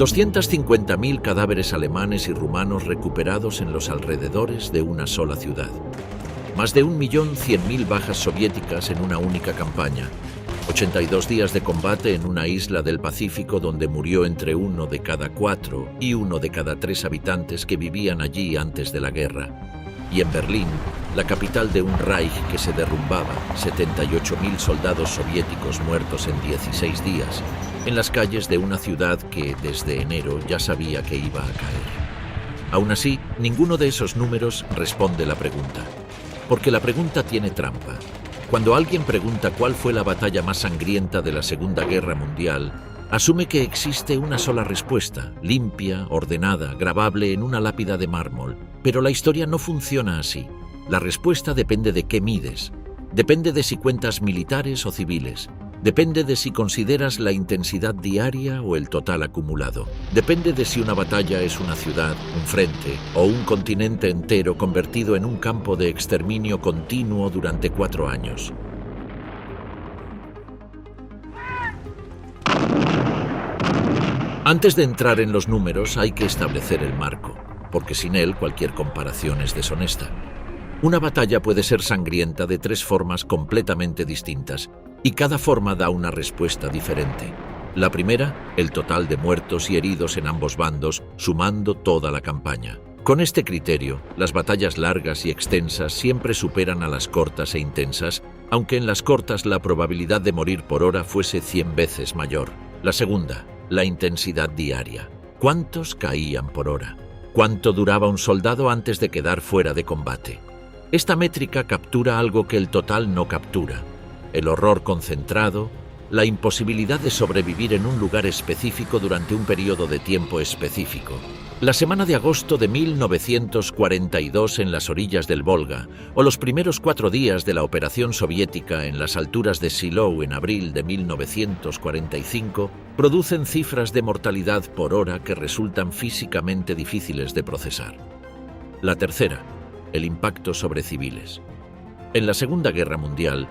250.000 cadáveres alemanes y rumanos recuperados en los alrededores de una sola ciudad. Más de 1.100.000 bajas soviéticas en una única campaña. 82 días de combate en una isla del Pacífico donde murió entre 1 de cada 4 y 1 de cada 3 habitantes que vivían allí antes de la guerra. Y en Berlín, la capital de un Reich que se derrumbaba, 78.000 soldados soviéticos muertos en 16 días, en las calles de una ciudad que desde enero ya sabía que iba a caer. Aún así, ninguno de esos números responde la pregunta. Porque la pregunta tiene trampa. Cuando alguien pregunta cuál fue la batalla más sangrienta de la Segunda Guerra Mundial, asume que existe una sola respuesta, limpia, ordenada, grabable en una lápida de mármol. Pero la historia no funciona así. La respuesta depende de qué mides. Depende de si cuentas militares o civiles. Depende de si consideras la intensidad diaria o el total acumulado. Depende de si una batalla es una ciudad, un frente o un continente entero convertido en un campo de exterminio continuo durante 4 años. Antes de entrar en los números hay que establecer el marco, porque sin él cualquier comparación es deshonesta. Una batalla puede ser sangrienta de 3 formas completamente distintas, y cada forma da una respuesta diferente. La primera, el total de muertos y heridos en ambos bandos, sumando toda la campaña. Con este criterio, las batallas largas y extensas siempre superan a las cortas e intensas, aunque en las cortas la probabilidad de morir por hora fuese 100 veces mayor. La segunda, la intensidad diaria. ¿Cuántos caían por hora? ¿Cuánto duraba un soldado antes de quedar fuera de combate? Esta métrica captura algo que el total no captura: el horror concentrado, la imposibilidad de sobrevivir en un lugar específico durante un periodo de tiempo específico. La semana de agosto de 1942 en las orillas del Volga, o los primeros 4 días de la operación soviética en las alturas de Shiloh en abril de 1945, producen cifras de mortalidad por hora que resultan físicamente difíciles de procesar. La tercera, el impacto sobre civiles. En la Segunda Guerra Mundial,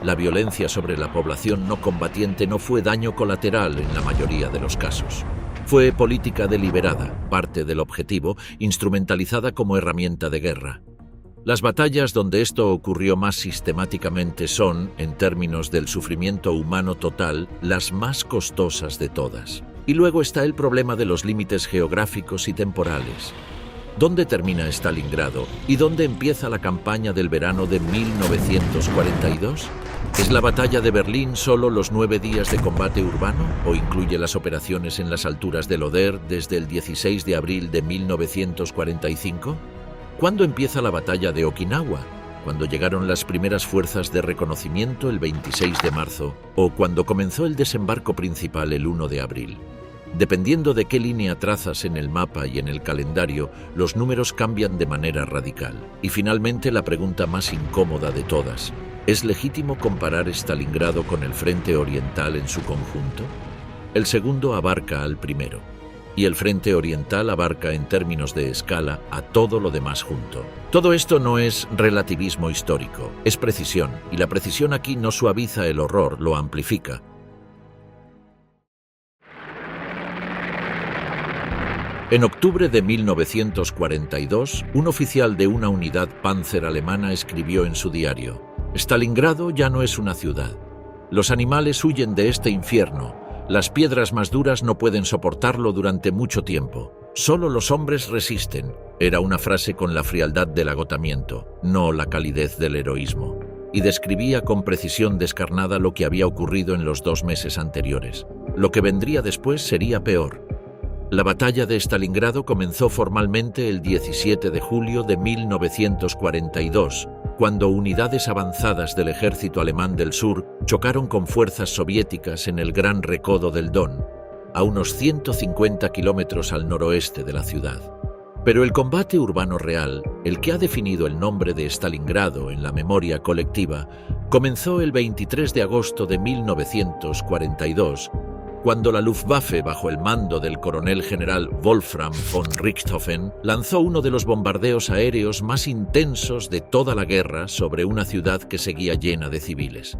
la violencia sobre la población no combatiente no fue daño colateral en la mayoría de los casos. Fue política deliberada, parte del objetivo, instrumentalizada como herramienta de guerra. Las batallas donde esto ocurrió más sistemáticamente son, en términos del sufrimiento humano total, las más costosas de todas. Y luego está el problema de los límites geográficos y temporales. ¿Dónde termina Stalingrado y dónde empieza la campaña del verano de 1942? ¿Es la batalla de Berlín solo los 9 días de combate urbano o incluye las operaciones en las alturas del Oder desde el 16 de abril de 1945? ¿Cuándo empieza la batalla de Okinawa? ¿Cuando llegaron las primeras fuerzas de reconocimiento el 26 de marzo o cuando comenzó el desembarco principal el 1 de abril? Dependiendo de qué línea trazas en el mapa y en el calendario, los números cambian de manera radical. Y finalmente la pregunta más incómoda de todas: ¿es legítimo comparar Stalingrado con el Frente Oriental en su conjunto? El segundo abarca al primero, y el Frente Oriental abarca en términos de escala a todo lo demás junto. Todo esto no es relativismo histórico, es precisión, y la precisión aquí no suaviza el horror, lo amplifica. En octubre de 1942, un oficial de una unidad Panzer alemana escribió en su diario: «Stalingrado ya no es una ciudad. Los animales huyen de este infierno. Las piedras más duras no pueden soportarlo durante mucho tiempo. Solo los hombres resisten». Era una frase con la frialdad del agotamiento, no la calidez del heroísmo, y describía con precisión descarnada lo que había ocurrido en los 2 meses anteriores. Lo que vendría después sería peor. La batalla de Stalingrado comenzó formalmente el 17 de julio de 1942, cuando unidades avanzadas del ejército alemán del sur chocaron con fuerzas soviéticas en el Gran Recodo del Don, a unos 150 kilómetros al noroeste de la ciudad. Pero el combate urbano real, el que ha definido el nombre de Stalingrado en la memoria colectiva, comenzó el 23 de agosto de 1942, cuando la Luftwaffe, bajo el mando del coronel general Wolfram von Richthofen, lanzó uno de los bombardeos aéreos más intensos de toda la guerra sobre una ciudad que seguía llena de civiles.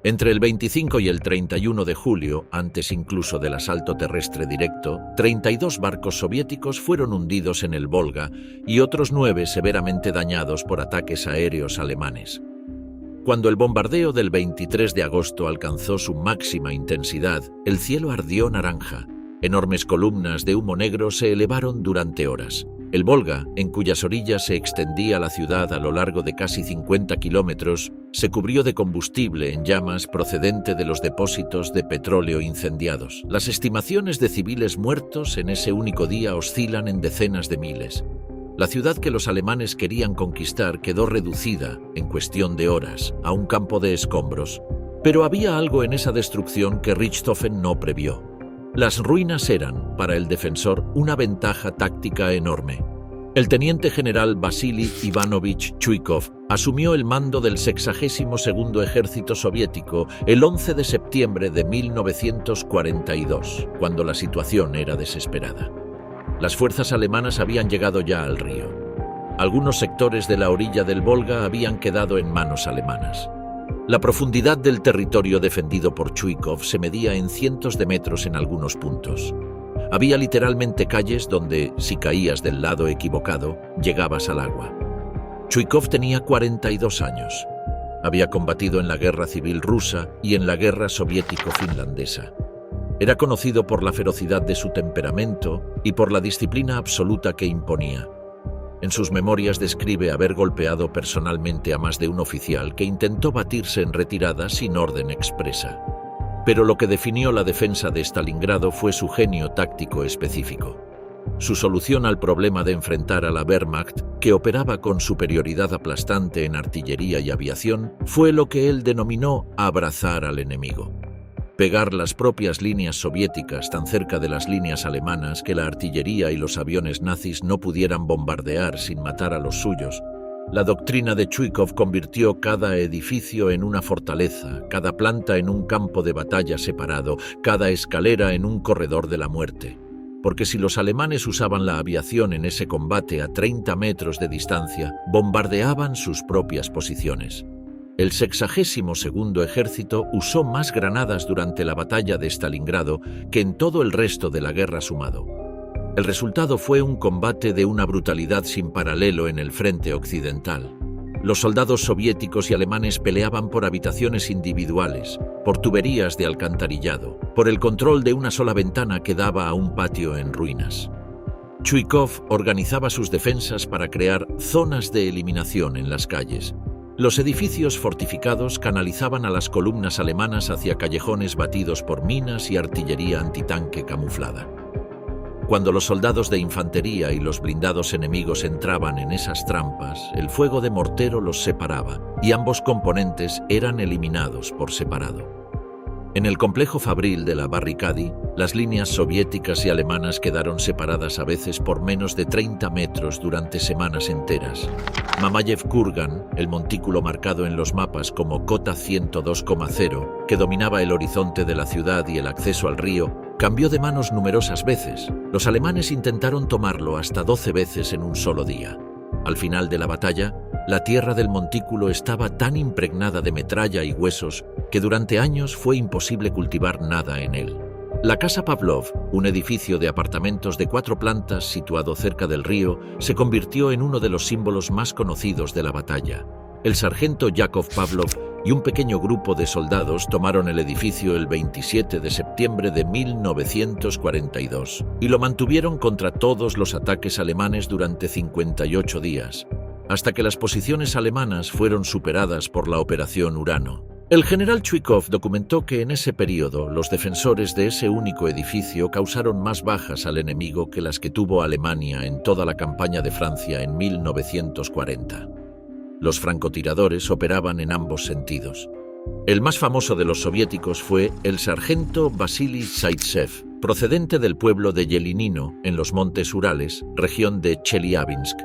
Entre el 25 y el 31 de julio, antes incluso del asalto terrestre directo, 32 barcos soviéticos fueron hundidos en el Volga y otros 9 severamente dañados por ataques aéreos alemanes. Cuando el bombardeo del 23 de agosto alcanzó su máxima intensidad, el cielo ardió naranja. Enormes columnas de humo negro se elevaron durante horas. El Volga, en cuyas orillas se extendía la ciudad a lo largo de casi 50 kilómetros, se cubrió de combustible en llamas procedente de los depósitos de petróleo incendiados. Las estimaciones de civiles muertos en ese único día oscilan en decenas de miles. La ciudad que los alemanes querían conquistar quedó reducida, en cuestión de horas, a un campo de escombros. Pero había algo en esa destrucción que Richthofen no previó. Las ruinas eran, para el defensor, una ventaja táctica enorme. El teniente general Vasily Ivanovich Chuikov asumió el mando del 62º Ejército Soviético el 11 de septiembre de 1942, cuando la situación era desesperada. Las fuerzas alemanas habían llegado ya al río. Algunos sectores de la orilla del Volga habían quedado en manos alemanas. La profundidad del territorio defendido por Chuikov se medía en cientos de metros en algunos puntos. Había literalmente calles donde, si caías del lado equivocado, llegabas al agua. Chuikov tenía 42 años. Había combatido en la Guerra Civil Rusa y en la Guerra Soviético-Finlandesa. Era conocido por la ferocidad de su temperamento y por la disciplina absoluta que imponía. En sus memorias describe haber golpeado personalmente a más de un oficial que intentó batirse en retirada sin orden expresa. Pero lo que definió la defensa de Stalingrado fue su genio táctico específico. Su solución al problema de enfrentar a la Wehrmacht, que operaba con superioridad aplastante en artillería y aviación, fue lo que él denominó abrazar al enemigo. Pegar las propias líneas soviéticas tan cerca de las líneas alemanas que la artillería y los aviones nazis no pudieran bombardear sin matar a los suyos. La doctrina de Chuikov convirtió cada edificio en una fortaleza, cada planta en un campo de batalla separado, cada escalera en un corredor de la muerte. Porque si los alemanes usaban la aviación en ese combate a 30 metros de distancia, bombardeaban sus propias posiciones. El 62º Ejército usó más granadas durante la batalla de Stalingrado que en todo el resto de la guerra sumado. El resultado fue un combate de una brutalidad sin paralelo en el frente occidental. Los soldados soviéticos y alemanes peleaban por habitaciones individuales, por tuberías de alcantarillado, por el control de una sola ventana que daba a un patio en ruinas. Chuikov organizaba sus defensas para crear zonas de eliminación en las calles. Los edificios fortificados canalizaban a las columnas alemanas hacia callejones batidos por minas y artillería antitanque camuflada. Cuando los soldados de infantería y los blindados enemigos entraban en esas trampas, el fuego de mortero los separaba y ambos componentes eran eliminados por separado. En el complejo fabril de la Barricadi, las líneas soviéticas y alemanas quedaron separadas a veces por menos de 30 metros durante semanas enteras. Mamayev Kurgan, el montículo marcado en los mapas como Cota 102,0, que dominaba el horizonte de la ciudad y el acceso al río, cambió de manos numerosas veces. Los alemanes intentaron tomarlo hasta 12 veces en un solo día. Al final de la batalla, la tierra del montículo estaba tan impregnada de metralla y huesos que durante años fue imposible cultivar nada en él. La Casa Pavlov, un edificio de apartamentos de 4 plantas situado cerca del río, se convirtió en uno de los símbolos más conocidos de la batalla. El sargento Yakov Pavlov y un pequeño grupo de soldados tomaron el edificio el 27 de septiembre de 1942 y lo mantuvieron contra todos los ataques alemanes durante 58 días, hasta que las posiciones alemanas fueron superadas por la Operación Urano. El general Chuikov documentó que en ese periodo los defensores de ese único edificio causaron más bajas al enemigo que las que tuvo Alemania en toda la campaña de Francia en 1940. Los francotiradores operaban en ambos sentidos. El más famoso de los soviéticos fue el sargento Vasily Zaitsev, procedente del pueblo de Yelinino, en los montes Urales, región de Chelyabinsk.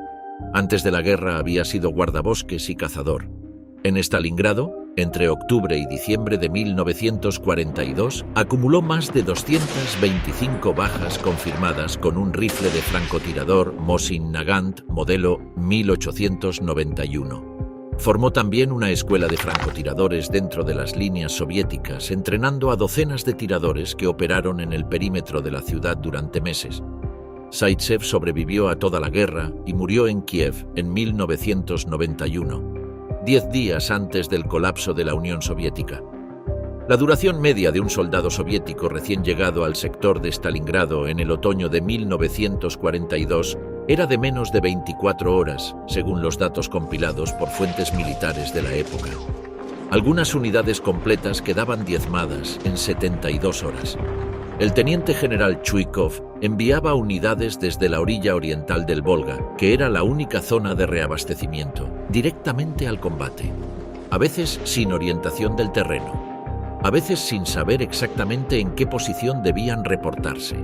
Antes de la guerra había sido guardabosques y cazador. En Stalingrado, entre octubre y diciembre de 1942, acumuló más de 225 bajas confirmadas con un rifle de francotirador Mosin Nagant modelo 1891. Formó también una escuela de francotiradores dentro de las líneas soviéticas, entrenando a docenas de tiradores que operaron en el perímetro de la ciudad durante meses. Zaitsev sobrevivió a toda la guerra y murió en Kiev en 1991, 10 días antes del colapso de la Unión Soviética. La duración media de un soldado soviético recién llegado al sector de Stalingrado en el otoño de 1942 era de menos de 24 horas, según los datos compilados por fuentes militares de la época. Algunas unidades completas quedaban diezmadas en 72 horas. El teniente general Chuikov enviaba unidades desde la orilla oriental del Volga, que era la única zona de reabastecimiento, directamente al combate, a veces sin orientación del terreno, a veces sin saber exactamente en qué posición debían reportarse.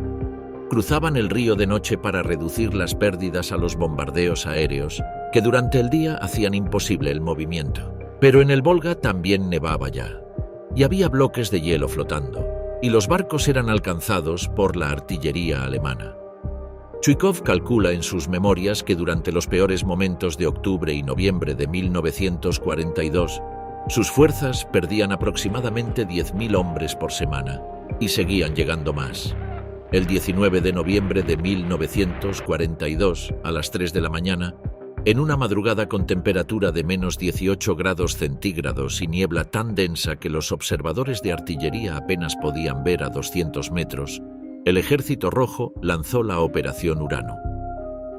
Cruzaban el río de noche para reducir las pérdidas a los bombardeos aéreos, que durante el día hacían imposible el movimiento. Pero en el Volga también nevaba ya, y había bloques de hielo flotando, y los barcos eran alcanzados por la artillería alemana. Chuikov calcula en sus memorias que durante los peores momentos de octubre y noviembre de 1942, sus fuerzas perdían aproximadamente 10.000 hombres por semana, y seguían llegando más. El 19 de noviembre de 1942, a las 3 de la mañana, en una madrugada con temperatura de menos 18 grados centígrados y niebla tan densa que los observadores de artillería apenas podían ver a 200 metros, el Ejército Rojo lanzó la Operación Urano.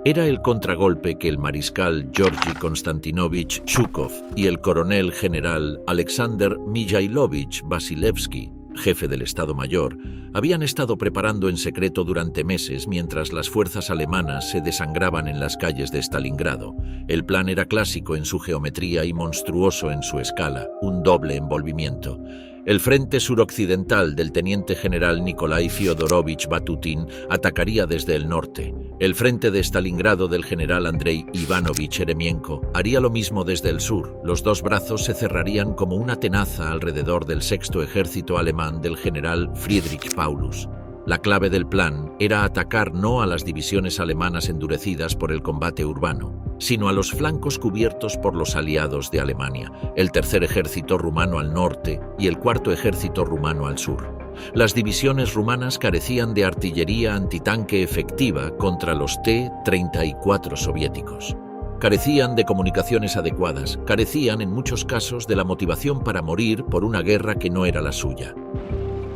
Era el contragolpe que el mariscal Georgi Konstantinovich Zhukov y el coronel general Alexander Mijailovich Vasilevsky, jefe del Estado Mayor, habían estado preparando en secreto durante meses mientras las fuerzas alemanas se desangraban en las calles de Stalingrado. El plan era clásico en su geometría y monstruoso en su escala, un doble envolvimiento. El frente suroccidental del teniente general Nikolai Fyodorovich Batutin atacaría desde el norte. El frente de Stalingrado del general Andrei Ivanovich Eremienko haría lo mismo desde el sur. Los dos brazos se cerrarían como una tenaza alrededor del sexto ejército alemán del general Friedrich Paulus. La clave del plan era atacar no a las divisiones alemanas endurecidas por el combate urbano, sino a los flancos cubiertos por los aliados de Alemania, el tercer ejército rumano al norte y el cuarto ejército rumano al sur. Las divisiones rumanas carecían de artillería antitanque efectiva contra los T-34 soviéticos. Carecían de comunicaciones adecuadas, carecían en muchos casos de la motivación para morir por una guerra que no era la suya.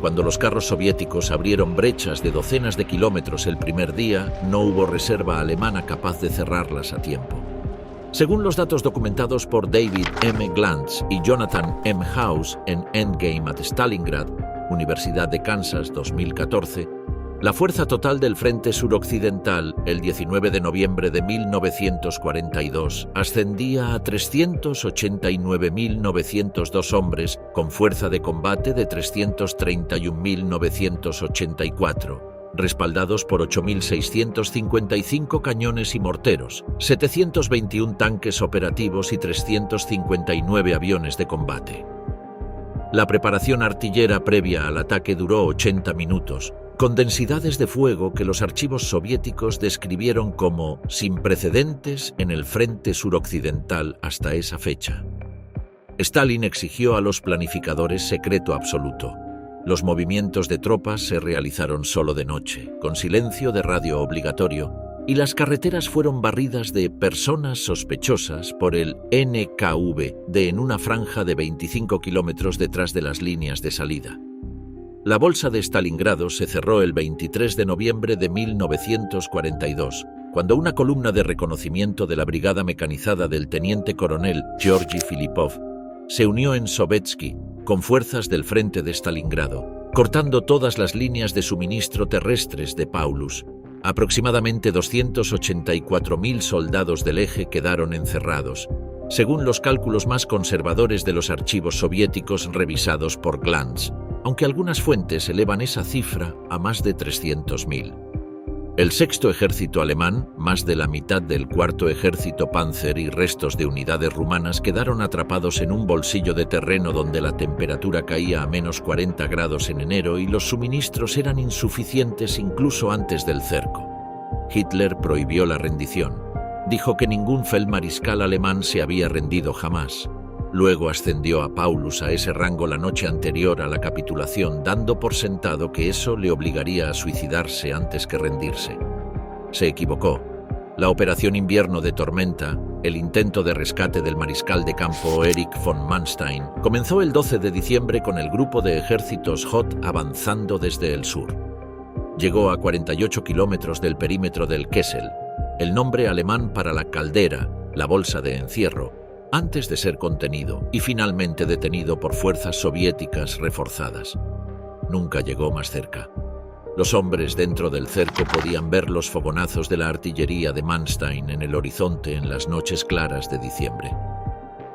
Cuando los carros soviéticos abrieron brechas de docenas de kilómetros el primer día, no hubo reserva alemana capaz de cerrarlas a tiempo. Según los datos documentados por David M. Glantz y Jonathan M. House en Endgame at Stalingrad, Universidad de Kansas 2014, la fuerza total del frente suroccidental el 19 de noviembre de 1942 ascendía a 389.902 hombres con fuerza de combate de 331.984, respaldados por 8.655 cañones y morteros, 721 tanques operativos y 359 aviones de combate. La preparación artillera previa al ataque duró 80 minutos, con densidades de fuego que los archivos soviéticos describieron como sin precedentes en el frente suroccidental hasta esa fecha. Stalin exigió a los planificadores secreto absoluto. Los movimientos de tropas se realizaron solo de noche, con silencio de radio obligatorio, y las carreteras fueron barridas de personas sospechosas por el NKVD en una franja de 25 kilómetros detrás de las líneas de salida. La bolsa de Stalingrado se cerró el 23 de noviembre de 1942, cuando una columna de reconocimiento de la brigada mecanizada del teniente coronel Georgi Filipov se unió en Sovetski con fuerzas del frente de Stalingrado, cortando todas las líneas de suministro terrestres de Paulus. Aproximadamente 284.000 soldados del eje quedaron encerrados, según los cálculos más conservadores de los archivos soviéticos revisados por Glantz, aunque algunas fuentes elevan esa cifra a más de 300.000. El sexto ejército alemán, más de la mitad del cuarto ejército Panzer y restos de unidades rumanas quedaron atrapados en un bolsillo de terreno donde la temperatura caía a menos 40 grados en enero y los suministros eran insuficientes incluso antes del cerco. Hitler prohibió la rendición. Dijo que ningún feldmariscal alemán se había rendido jamás. Luego ascendió a Paulus a ese rango la noche anterior a la capitulación, dando por sentado que eso le obligaría a suicidarse antes que rendirse. Se equivocó. La Operación Invierno de Tormenta, el intento de rescate del mariscal de campo Erich von Manstein, comenzó el 12 de diciembre con el grupo de ejércitos Hoth avanzando desde el sur. Llegó a 48 kilómetros del perímetro del Kessel, el nombre alemán para la caldera, la bolsa de encierro, antes de ser contenido y finalmente detenido por fuerzas soviéticas reforzadas. Nunca llegó más cerca. Los hombres dentro del cerco podían ver los fogonazos de la artillería de Manstein en el horizonte en las noches claras de diciembre.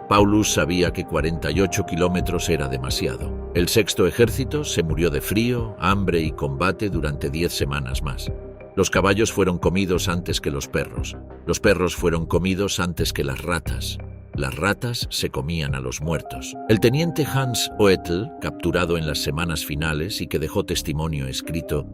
Paulus sabía que 48 kilómetros era demasiado. El sexto ejército se murió de frío, hambre y combate durante 10 semanas más. Los caballos fueron comidos antes que los perros. Los perros fueron comidos antes que las ratas. Las ratas se comían a los muertos. El teniente Hans Oettel, capturado en las semanas finales y que dejó testimonio escrito,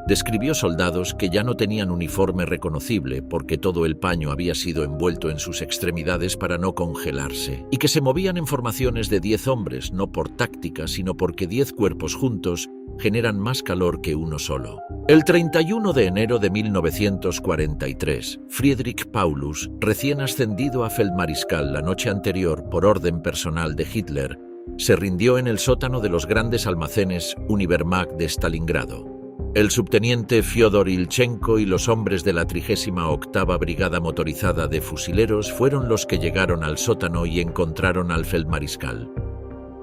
describió soldados que ya no tenían uniforme reconocible porque todo el paño había sido envuelto en sus extremidades para no congelarse, y que se movían en formaciones de 10 hombres, no por táctica, sino porque 10 cuerpos juntos generan más calor que uno solo. El 31 de enero de 1943, Friedrich Paulus, recién ascendido a feldmariscal la noche anterior por orden personal de Hitler, se rindió en el sótano de los grandes almacenes Univermag de Stalingrado. El subteniente Fyodor Ilchenko y los hombres de la 38ª Brigada Motorizada de Fusileros fueron los que llegaron al sótano y encontraron al feldmariscal.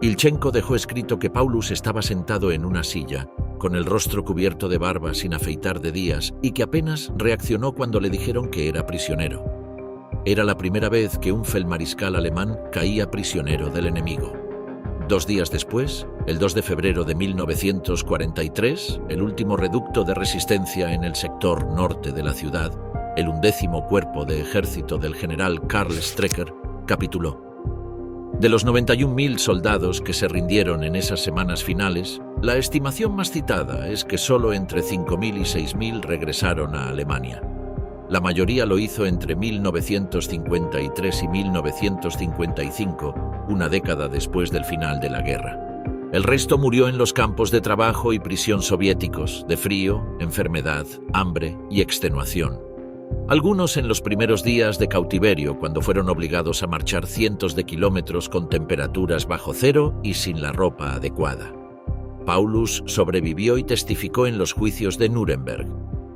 Ilchenko dejó escrito que Paulus estaba sentado en una silla, con el rostro cubierto de barba sin afeitar de días, y que apenas reaccionó cuando le dijeron que era prisionero. Era la primera vez que un feldmariscal alemán caía prisionero del enemigo. 2 días después, el 2 de febrero de 1943, el último reducto de resistencia en el sector norte de la ciudad, el 11º Cuerpo de Ejército del general Karl Strecker, capituló. De los 91.000 soldados que se rindieron en esas semanas finales, la estimación más citada es que solo entre 5.000 y 6.000 regresaron a Alemania. La mayoría lo hizo entre 1953 y 1955, una década después del final de la guerra. El resto murió en los campos de trabajo y prisión soviéticos, de frío, enfermedad, hambre y extenuación. Algunos en los primeros días de cautiverio, cuando fueron obligados a marchar cientos de kilómetros con temperaturas bajo cero y sin la ropa adecuada. Paulus sobrevivió y testificó en los juicios de Nuremberg.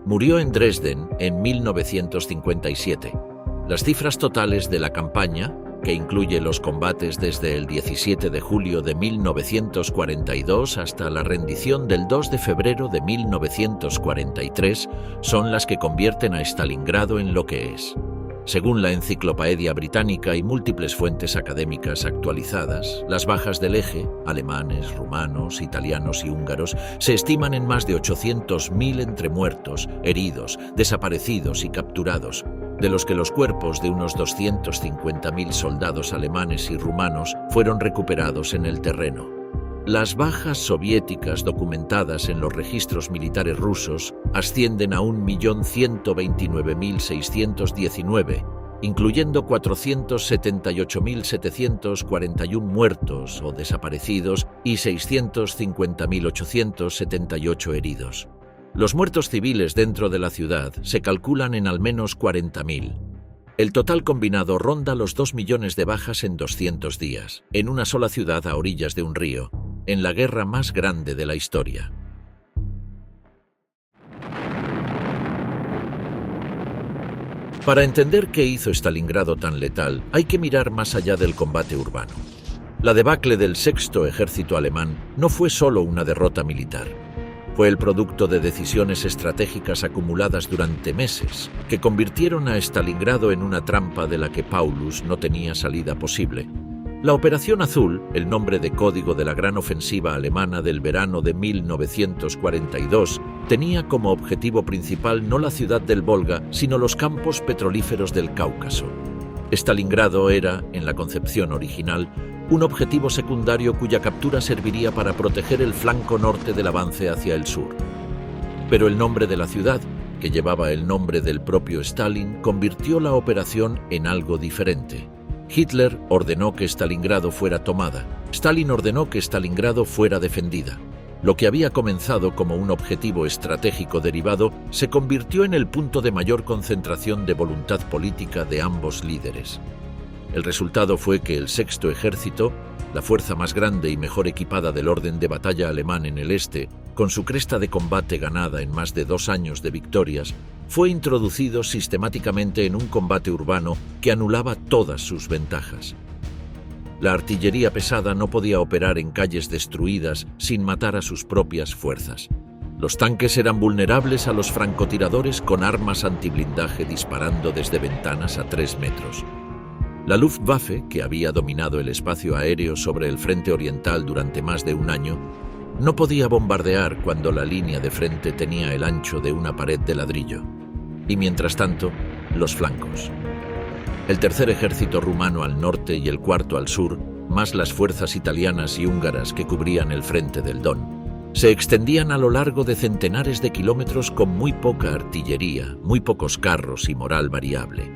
Murió en Dresden en 1957. Las cifras totales de la campaña, que incluye los combates desde el 17 de julio de 1942 hasta la rendición del 2 de febrero de 1943, son las que convierten a Stalingrado en lo que es. Según la Enciclopedia Británica y múltiples fuentes académicas actualizadas, las bajas del eje, alemanes, rumanos, italianos y húngaros, se estiman en más de 800.000 entre muertos, heridos, desaparecidos y capturados, de los que los cuerpos de unos 250.000 soldados alemanes y rumanos fueron recuperados en el terreno. Las bajas soviéticas documentadas en los registros militares rusos ascienden a 1.129.619, incluyendo 478.741 muertos o desaparecidos y 650.878 heridos. Los muertos civiles dentro de la ciudad se calculan en al menos 40.000. El total combinado ronda los 2 millones de bajas en 200 días, en una sola ciudad a orillas de un río, en la guerra más grande de la historia. Para entender qué hizo Stalingrado tan letal, hay que mirar más allá del combate urbano. La debacle del Sexto Ejército alemán no fue solo una derrota militar. Fue el producto de decisiones estratégicas acumuladas durante meses, que convirtieron a Stalingrado en una trampa de la que Paulus no tenía salida posible. La Operación Azul, el nombre de código de la gran ofensiva alemana del verano de 1942, tenía como objetivo principal no la ciudad del Volga, sino los campos petrolíferos del Cáucaso. Stalingrado era, en la concepción original, un objetivo secundario cuya captura serviría para proteger el flanco norte del avance hacia el sur. Pero el nombre de la ciudad que llevaba el nombre del propio Stalin, convirtió la operación en algo diferente. Hitler ordenó que Stalingrado fuera tomada. Stalin ordenó que Stalingrado fuera defendida. Lo que había comenzado como un objetivo estratégico derivado se convirtió en el punto de mayor concentración de voluntad política de ambos líderes. El resultado fue que el Sexto Ejército, la fuerza más grande y mejor equipada del orden de batalla alemán en el este, con su cresta de combate ganada en más de 2 años de victorias, fue introducido sistemáticamente en un combate urbano que anulaba todas sus ventajas. La artillería pesada no podía operar en calles destruidas sin matar a sus propias fuerzas. Los tanques eran vulnerables a los francotiradores con armas antiblindaje disparando desde ventanas a 3 metros. La Luftwaffe, que había dominado el espacio aéreo sobre el frente oriental durante más de un año, no podía bombardear cuando la línea de frente tenía el ancho de una pared de ladrillo. Y mientras tanto, los flancos. El tercer ejército rumano al norte y el cuarto al sur, más las fuerzas italianas y húngaras que cubrían el frente del Don, se extendían a lo largo de centenares de kilómetros con muy poca artillería, muy pocos carros y moral variable.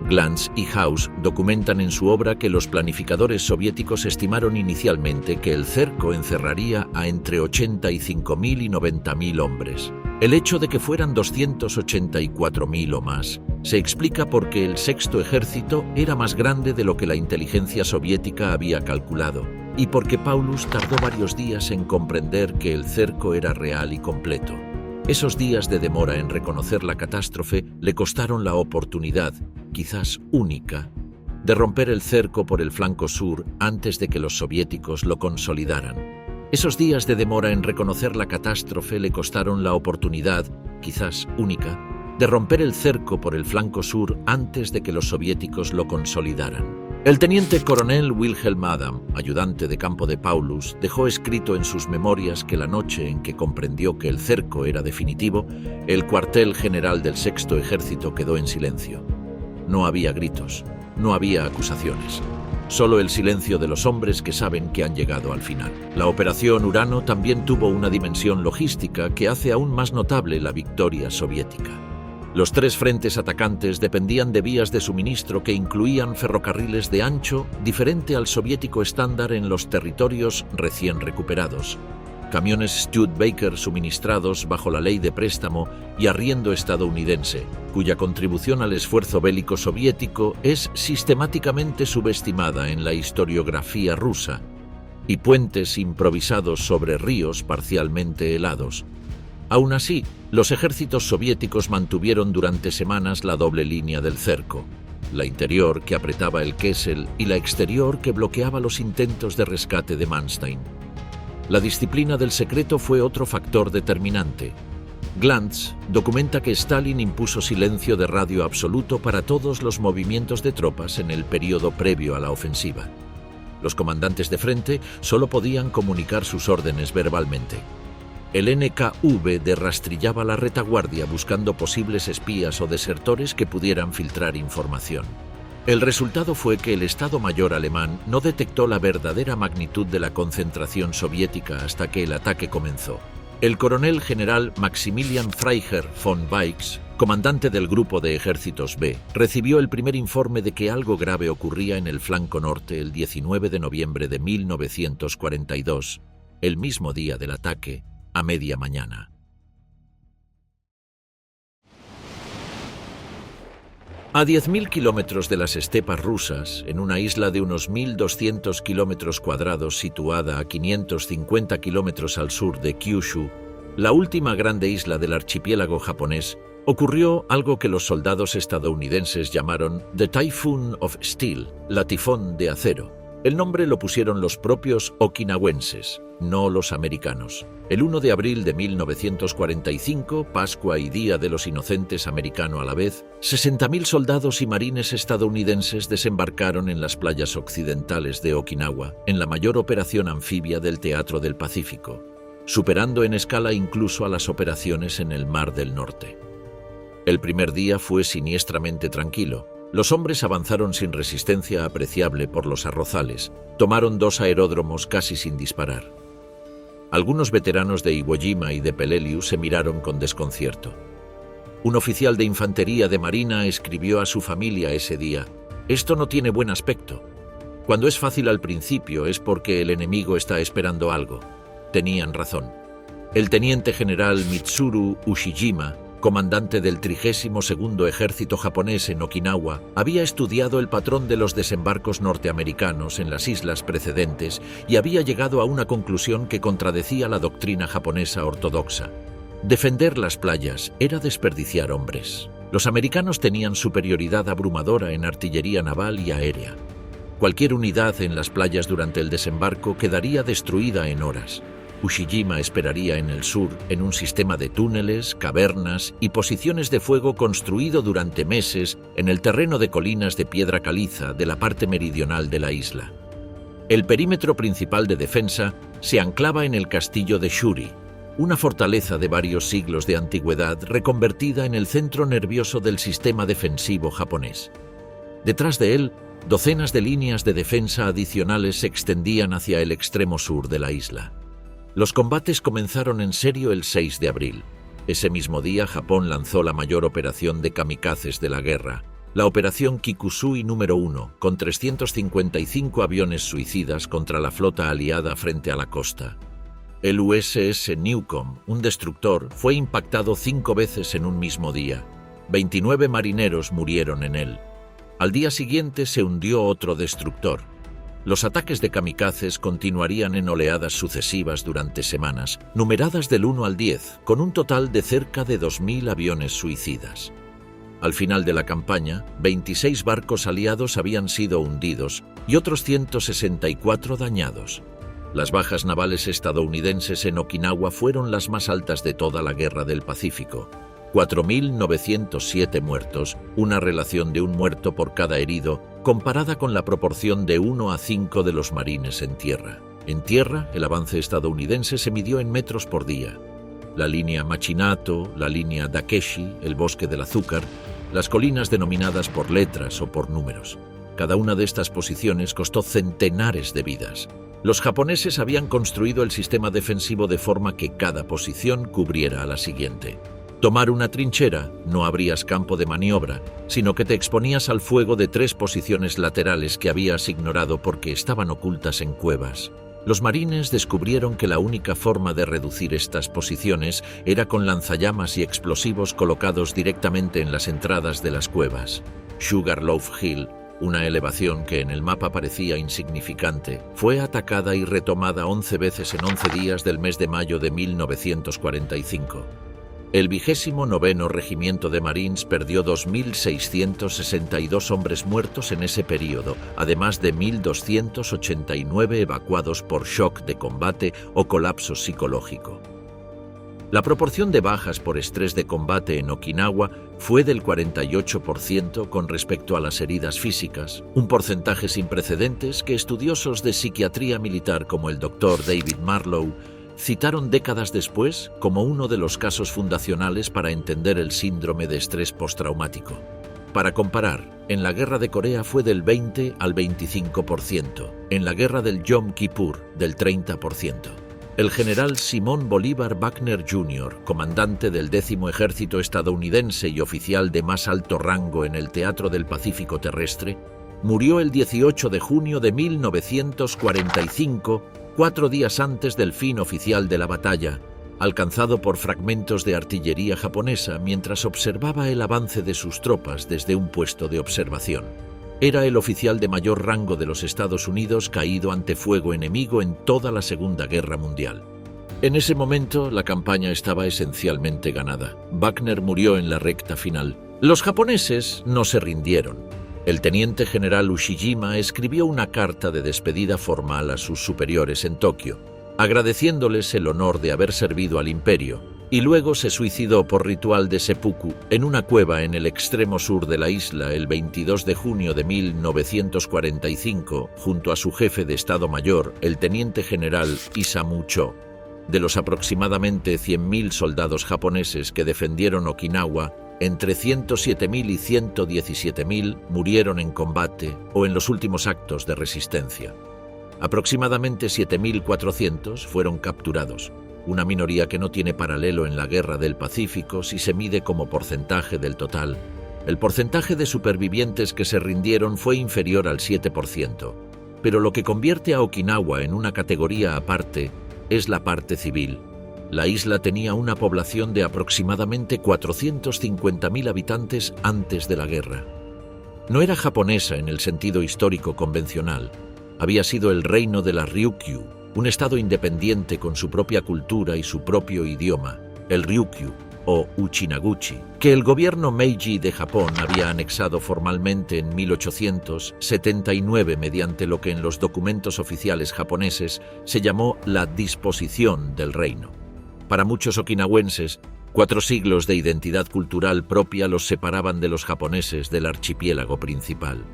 Glantz y Haus documentan en su obra que los planificadores soviéticos estimaron inicialmente que el cerco encerraría a entre 85.000 y 90.000 hombres. El hecho de que fueran 284.000 o más se explica porque el Sexto Ejército era más grande de lo que la inteligencia soviética había calculado y porque Paulus tardó varios días en comprender que el cerco era real y completo. Esos días de demora en reconocer la catástrofe le costaron la oportunidad, quizás única, de romper el cerco por el flanco sur antes de que los soviéticos lo consolidaran. Esos días de demora en reconocer la catástrofe le costaron la oportunidad, quizás única, de romper el cerco por el flanco sur antes de que los soviéticos lo consolidaran. El teniente coronel Wilhelm Adam, ayudante de campo de Paulus, dejó escrito en sus memorias que la noche en que comprendió que el cerco era definitivo, el cuartel general del Sexto Ejército quedó en silencio. No había gritos, no había acusaciones. Solo el silencio de los hombres que saben que han llegado al final. La operación Urano también tuvo una dimensión logística que hace aún más notable la victoria soviética. Los 3 frentes atacantes dependían de vías de suministro que incluían ferrocarriles de ancho diferente al soviético estándar en los territorios recién recuperados, camiones Studebaker suministrados bajo la ley de préstamo y arriendo estadounidense, cuya contribución al esfuerzo bélico soviético es sistemáticamente subestimada en la historiografía rusa, y puentes improvisados sobre ríos parcialmente helados. Aún así, los ejércitos soviéticos mantuvieron durante semanas la doble línea del cerco, la interior que apretaba el Kessel y la exterior que bloqueaba los intentos de rescate de Manstein. La disciplina del secreto fue otro factor determinante. Glantz documenta que Stalin impuso silencio de radio absoluto para todos los movimientos de tropas en el periodo previo a la ofensiva. Los comandantes de frente solo podían comunicar sus órdenes verbalmente. El NKV rastrillaba la retaguardia buscando posibles espías o desertores que pudieran filtrar información. El resultado fue que el Estado Mayor alemán no detectó la verdadera magnitud de la concentración soviética hasta que el ataque comenzó. El coronel general Maximilian Freiherr von Weichs, comandante del Grupo de Ejércitos B, recibió el primer informe de que algo grave ocurría en el flanco norte el 19 de noviembre de 1942, el mismo día del ataque, a media mañana. A 10.000 kilómetros de las estepas rusas, en una isla de unos 1.200 kilómetros cuadrados situada a 550 kilómetros al sur de Kyushu, la última grande isla del archipiélago japonés, ocurrió algo que los soldados estadounidenses llamaron The Typhoon of Steel, la tifón de acero. El nombre lo pusieron los propios okinawenses, no los americanos. El 1 de abril de 1945, Pascua y Día de los Inocentes americano a la vez, 60.000 soldados y marines estadounidenses desembarcaron en las playas occidentales de Okinawa, en la mayor operación anfibia del Teatro del Pacífico, superando en escala incluso a las operaciones en el Mar del Norte. El primer día fue siniestramente tranquilo. Los hombres avanzaron sin resistencia apreciable por los arrozales, tomaron 2 aeródromos casi sin disparar. Algunos veteranos de Iwo Jima y de Peleliu se miraron con desconcierto. Un oficial de infantería de marina escribió a su familia ese día: «Esto no tiene buen aspecto. Cuando es fácil al principio es porque el enemigo está esperando algo». Tenían razón. El teniente general Mitsuru Ushijima, comandante del 32º Ejército japonés en Okinawa, había estudiado el patrón de los desembarcos norteamericanos en las islas precedentes y había llegado a una conclusión que contradecía la doctrina japonesa ortodoxa. Defender las playas era desperdiciar hombres. Los americanos tenían superioridad abrumadora en artillería naval y aérea. Cualquier unidad en las playas durante el desembarco quedaría destruida en horas. Ushijima esperaría en el sur, en un sistema de túneles, cavernas y posiciones de fuego construido durante meses en el terreno de colinas de piedra caliza de la parte meridional de la isla. El perímetro principal de defensa se anclaba en el castillo de Shuri, una fortaleza de varios siglos de antigüedad reconvertida en el centro nervioso del sistema defensivo japonés. Detrás de él, docenas de líneas de defensa adicionales se extendían hacia el extremo sur de la isla. Los combates comenzaron en serio el 6 de abril. Ese mismo día, Japón lanzó la mayor operación de kamikazes de la guerra, la Operación Kikusui número 1, con 355 aviones suicidas contra la flota aliada frente a la costa. El USS Newcomb, un destructor, fue impactado 5 veces en un mismo día. 29 marineros murieron en él. Al día siguiente se hundió otro destructor. Los ataques de kamikazes continuarían en oleadas sucesivas durante semanas, numeradas del 1 al 10, con un total de cerca de 2.000 aviones suicidas. Al final de la campaña, 26 barcos aliados habían sido hundidos y otros 164 dañados. Las bajas navales estadounidenses en Okinawa fueron las más altas de toda la Guerra del Pacífico. 4.907 muertos, una relación de un muerto por cada herido, comparada con la proporción de 1 a 5 de los marines en tierra. En tierra, el avance estadounidense se midió en metros por día. La línea Machinato, la línea Dakeshi, el bosque del azúcar, las colinas denominadas por letras o por números. Cada una de estas posiciones costó centenares de vidas. Los japoneses habían construido el sistema defensivo de forma que cada posición cubriera a la siguiente. Tomar una trinchera, no abrías campo de maniobra, sino que te exponías al fuego de 3 posiciones laterales que habías ignorado porque estaban ocultas en cuevas. Los marines descubrieron que la única forma de reducir estas posiciones era con lanzallamas y explosivos colocados directamente en las entradas de las cuevas. Sugarloaf Hill, una elevación que en el mapa parecía insignificante, fue atacada y retomada 11 veces en 11 días del mes de mayo de 1945. El 29º Regimiento de Marines perdió 2.662 hombres muertos en ese período, además de 1.289 evacuados por shock de combate o colapso psicológico. La proporción de bajas por estrés de combate en Okinawa fue del 48% con respecto a las heridas físicas, un porcentaje sin precedentes que estudiosos de psiquiatría militar como el Dr. David Marlowe citaron décadas después como uno de los casos fundacionales para entender el síndrome de estrés postraumático. Para comparar, en la Guerra de Corea fue del 20 al 25%, en la Guerra del Yom Kippur del 30%. El general Simón Bolívar Buckner Jr., comandante del 10º Ejército estadounidense y oficial de más alto rango en el Teatro del Pacífico Terrestre, murió el 18 de junio de 1945, 4 días antes del fin oficial de la batalla, alcanzado por fragmentos de artillería japonesa mientras observaba el avance de sus tropas desde un puesto de observación. Era el oficial de mayor rango de los Estados Unidos caído ante fuego enemigo en toda la Segunda Guerra Mundial. En ese momento, la campaña estaba esencialmente ganada. Buckner murió en la recta final. Los japoneses no se rindieron. El teniente general Ushijima escribió una carta de despedida formal a sus superiores en Tokio, agradeciéndoles el honor de haber servido al imperio, y luego se suicidó por ritual de seppuku en una cueva en el extremo sur de la isla el 22 de junio de 1945, junto a su jefe de Estado Mayor, el teniente general Isamu Cho. De los aproximadamente 100.000 soldados japoneses que defendieron Okinawa, entre 107.000 y 117.000 murieron en combate o en los últimos actos de resistencia. Aproximadamente 7.400 fueron capturados. una minoría que no tiene paralelo en la Guerra del Pacífico si se mide como porcentaje del total. El porcentaje de supervivientes que se rindieron fue inferior al 7%, pero lo que convierte a Okinawa en una categoría aparte es la parte civil. La isla tenía una población de aproximadamente 450.000 habitantes antes de la guerra. No era japonesa en el sentido histórico convencional. Había sido el reino de la Ryukyu, un estado independiente con su propia cultura y su propio idioma, el Ryukyu o Uchinaguchi, que el gobierno Meiji de Japón había anexado formalmente en 1879 mediante lo que en los documentos oficiales japoneses se llamó la disposición del reino. Para muchos okinawenses, 4 siglos de identidad cultural propia los separaban de los japoneses del archipiélago principal.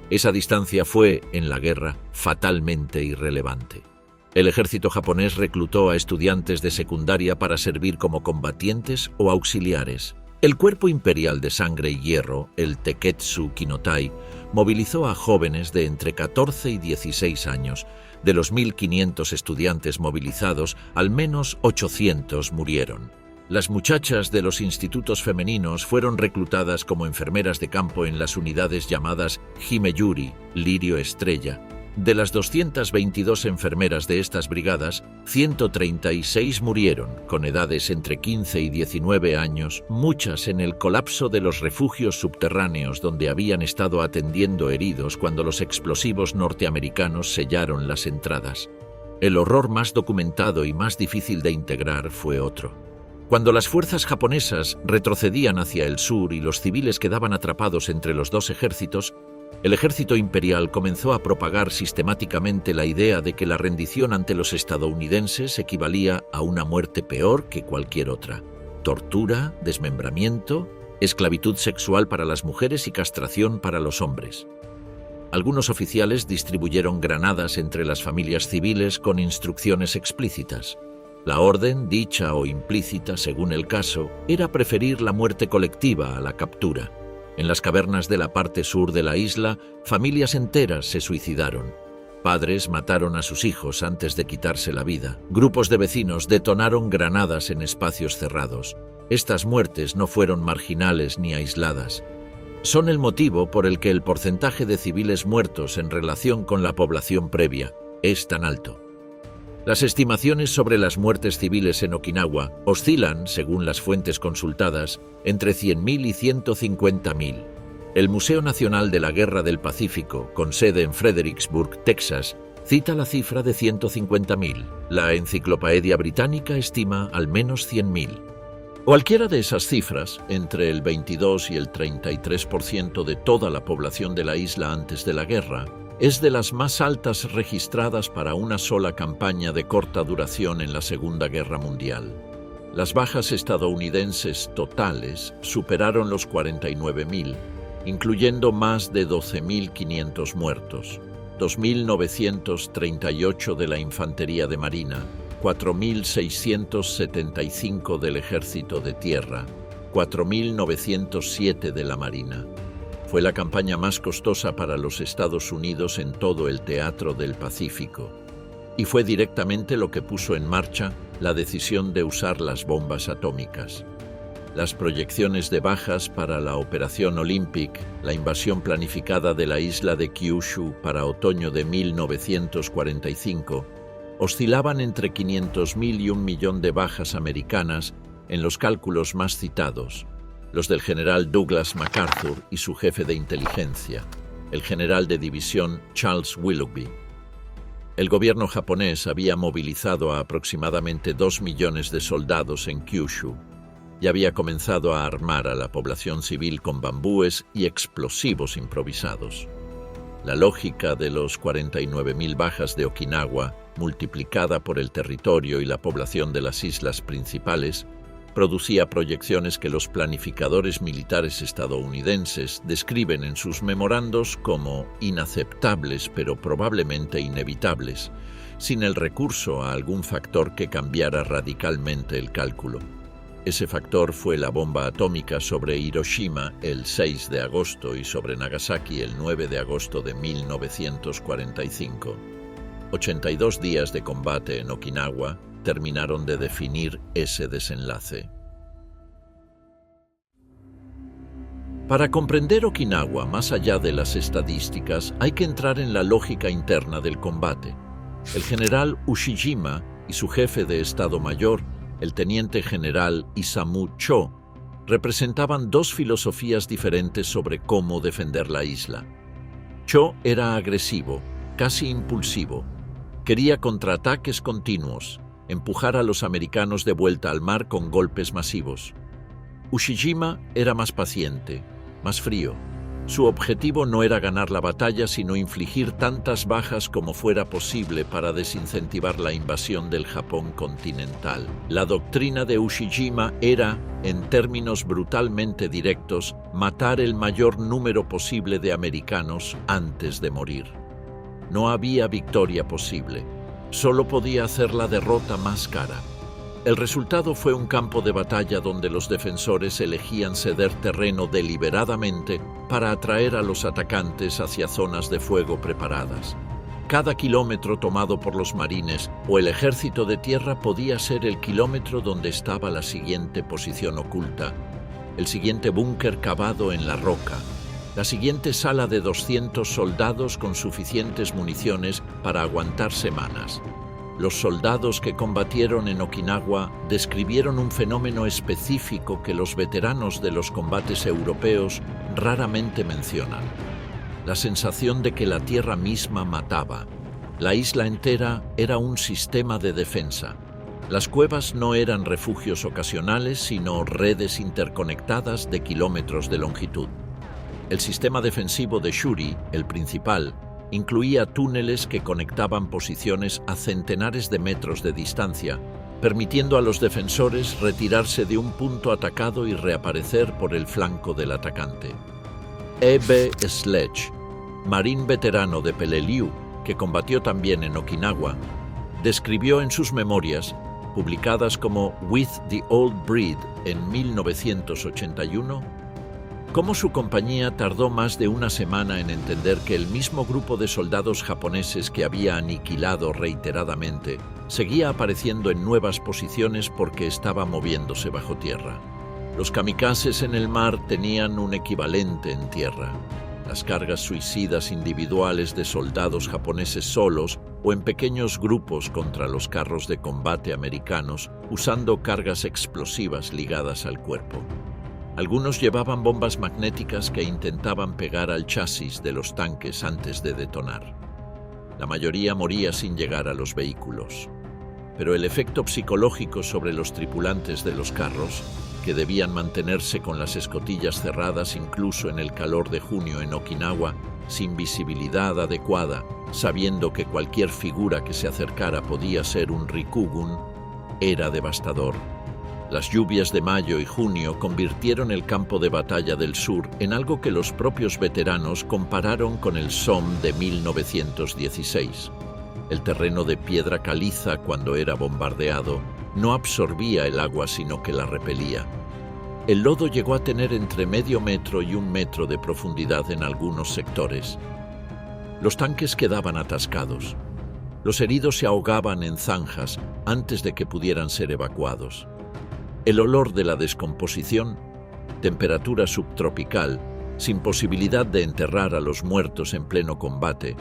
Esa distancia fue, en la guerra, fatalmente irrelevante. El ejército japonés reclutó a estudiantes de secundaria para servir como combatientes o auxiliares. El Cuerpo Imperial de Sangre y Hierro, el Teketsu Kinotai, movilizó a jóvenes de entre 14 y 16 años. De los 1.500 estudiantes movilizados, al menos 800 murieron. Las muchachas de los institutos femeninos fueron reclutadas como enfermeras de campo en las unidades llamadas Himeyuri, Lirio Estrella. De las 222 enfermeras de estas brigadas, 136 murieron, con edades entre 15 y 19 años, muchas en el colapso de los refugios subterráneos donde habían estado atendiendo heridos cuando los explosivos norteamericanos sellaron las entradas. El horror más documentado y más difícil de integrar fue otro. Cuando las fuerzas japonesas retrocedían hacia el sur y los civiles quedaban atrapados entre los dos ejércitos, el ejército imperial comenzó a propagar sistemáticamente la idea de que la rendición ante los estadounidenses equivalía a una muerte peor que cualquier otra. Tortura, desmembramiento, esclavitud sexual para las mujeres y castración para los hombres. Algunos oficiales distribuyeron granadas entre las familias civiles con instrucciones explícitas. La orden, dicha o implícita según el caso, era preferir la muerte colectiva a la captura. En las cavernas de la parte sur de la isla, familias enteras se suicidaron. Padres mataron a sus hijos antes de quitarse la vida. Grupos de vecinos detonaron granadas en espacios cerrados. Estas muertes no fueron marginales ni aisladas. Son el motivo por el que el porcentaje de civiles muertos en relación con la población previa es tan alto. Las estimaciones sobre las muertes civiles en Okinawa oscilan, según las fuentes consultadas, entre 100.000 y 150.000. El Museo Nacional de la Guerra del Pacífico, con sede en Fredericksburg, Texas, cita la cifra de 150.000. La Enciclopedia Británica estima al menos 100.000. Cualquiera de esas cifras, entre el 22 y el 33% de toda la población de la isla antes de la guerra, es de las más altas registradas para una sola campaña de corta duración en la Segunda Guerra Mundial. Las bajas estadounidenses totales superaron los 49.000, incluyendo más de 12.500 muertos, 2.938 de la Infantería de Marina, 4.675 del Ejército de Tierra, 4.907 de la Marina. Fue la campaña más costosa para los Estados Unidos en todo el teatro del Pacífico, y fue directamente lo que puso en marcha la decisión de usar las bombas atómicas. Las proyecciones de bajas para la Operación Olympic, la invasión planificada de la isla de Kyushu para otoño de 1945, oscilaban entre 500.000 y 1 millón de bajas americanas en los cálculos más citados, los del general Douglas MacArthur y su jefe de inteligencia, el general de división Charles Willoughby. El gobierno japonés había movilizado a aproximadamente 2 millones de soldados en Kyushu y había comenzado a armar a la población civil con bambúes y explosivos improvisados. La lógica de los 49.000 bajas de Okinawa, multiplicada por el territorio y la población de las islas principales, producía proyecciones que los planificadores militares estadounidenses describen en sus memorandos como inaceptables pero probablemente inevitables, sin el recurso a algún factor que cambiara radicalmente el cálculo. Ese factor fue la bomba atómica sobre Hiroshima el 6 de agosto y sobre Nagasaki el 9 de agosto de 1945. 82 días de combate en Okinawa, terminaron de definir ese desenlace. Para comprender Okinawa más allá de las estadísticas, hay que entrar en la lógica interna del combate. El general Ushijima y su jefe de Estado Mayor, el teniente general Isamu Cho, representaban dos filosofías diferentes sobre cómo defender la isla. Cho era agresivo, casi impulsivo. Quería contraataques continuos, empujar a los americanos de vuelta al mar con golpes masivos. Ushijima era más paciente, más frío. Su objetivo no era ganar la batalla, sino infligir tantas bajas como fuera posible para desincentivar la invasión del Japón continental. La doctrina de Ushijima era, en términos brutalmente directos, matar el mayor número posible de americanos antes de morir. No había victoria posible, solo podía hacer la derrota más cara. El resultado fue un campo de batalla donde los defensores elegían ceder terreno deliberadamente para atraer a los atacantes hacia zonas de fuego preparadas. Cada kilómetro tomado por los marines o el ejército de tierra podía ser el kilómetro donde estaba la siguiente posición oculta, el siguiente búnker cavado en la roca, la siguiente sala de 200 soldados con suficientes municiones para aguantar semanas. Los soldados que combatieron en Okinawa describieron un fenómeno específico que los veteranos de los combates europeos raramente mencionan: la sensación de que la tierra misma mataba. La isla entera era un sistema de defensa. Las cuevas no eran refugios ocasionales, sino redes interconectadas de kilómetros de longitud. El sistema defensivo de Shuri, el principal, incluía túneles que conectaban posiciones a centenares de metros de distancia, permitiendo a los defensores retirarse de un punto atacado y reaparecer por el flanco del atacante. E.B. Sledge, marín veterano de Peleliu, que combatió también en Okinawa, describió en sus memorias, publicadas como With the Old Breed en 1981, cómo su compañía tardó más de una semana en entender que el mismo grupo de soldados japoneses que había aniquilado reiteradamente seguía apareciendo en nuevas posiciones porque estaba moviéndose bajo tierra. Los kamikazes en el mar tenían un equivalente en tierra. Las cargas suicidas individuales de soldados japoneses solos o en pequeños grupos contra los carros de combate americanos usando cargas explosivas ligadas al cuerpo. Algunos llevaban bombas magnéticas que intentaban pegar al chasis de los tanques antes de detonar. La mayoría moría sin llegar a los vehículos. Pero el efecto psicológico sobre los tripulantes de los carros, que debían mantenerse con las escotillas cerradas incluso en el calor de junio en Okinawa, sin visibilidad adecuada, sabiendo que cualquier figura que se acercara podía ser un rikugun, era devastador. Las lluvias de mayo y junio convirtieron el campo de batalla del sur en algo que los propios veteranos compararon con el Somme de 1916. El terreno de piedra caliza, cuando era bombardeado, no absorbía el agua sino que la repelía. El lodo llegó a tener entre medio metro y 1 metro de profundidad en algunos sectores. Los tanques quedaban atascados. Los heridos se ahogaban en zanjas antes de que pudieran ser evacuados. El olor de la descomposición, temperatura subtropical, sin posibilidad de enterrar a los muertos en pleno combate,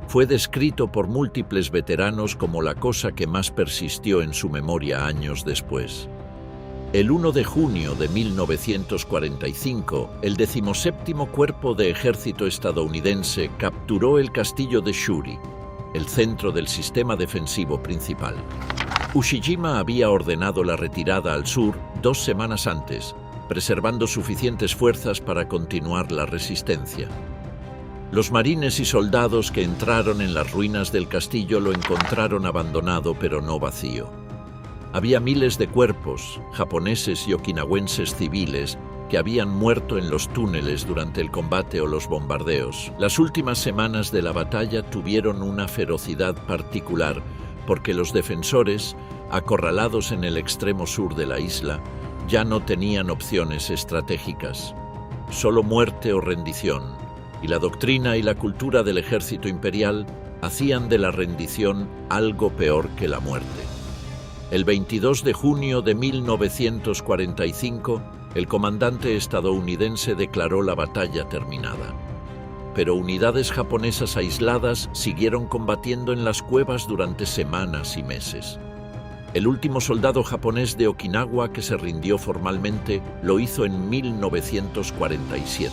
fue descrito por múltiples veteranos como la cosa que más persistió en su memoria años después. El 1 de junio de 1945, el 17º Cuerpo de Ejército estadounidense capturó el castillo de Shuri, el centro del sistema defensivo principal. Ushijima había ordenado la retirada al sur 2 semanas antes, preservando suficientes fuerzas para continuar la resistencia. Los marines y soldados que entraron en las ruinas del castillo lo encontraron abandonado pero no vacío. Había miles de cuerpos, japoneses y okinawenses civiles, que habían muerto en los túneles durante el combate o los bombardeos. Las últimas semanas de la batalla tuvieron una ferocidad particular porque los defensores, acorralados en el extremo sur de la isla, ya no tenían opciones estratégicas. Solo muerte o rendición, y la doctrina y la cultura del ejército imperial hacían de la rendición algo peor que la muerte. El 22 de junio de 1945, el comandante estadounidense declaró la batalla terminada. Pero unidades japonesas aisladas siguieron combatiendo en las cuevas durante semanas y meses. El último soldado japonés de Okinawa que se rindió formalmente lo hizo en 1947.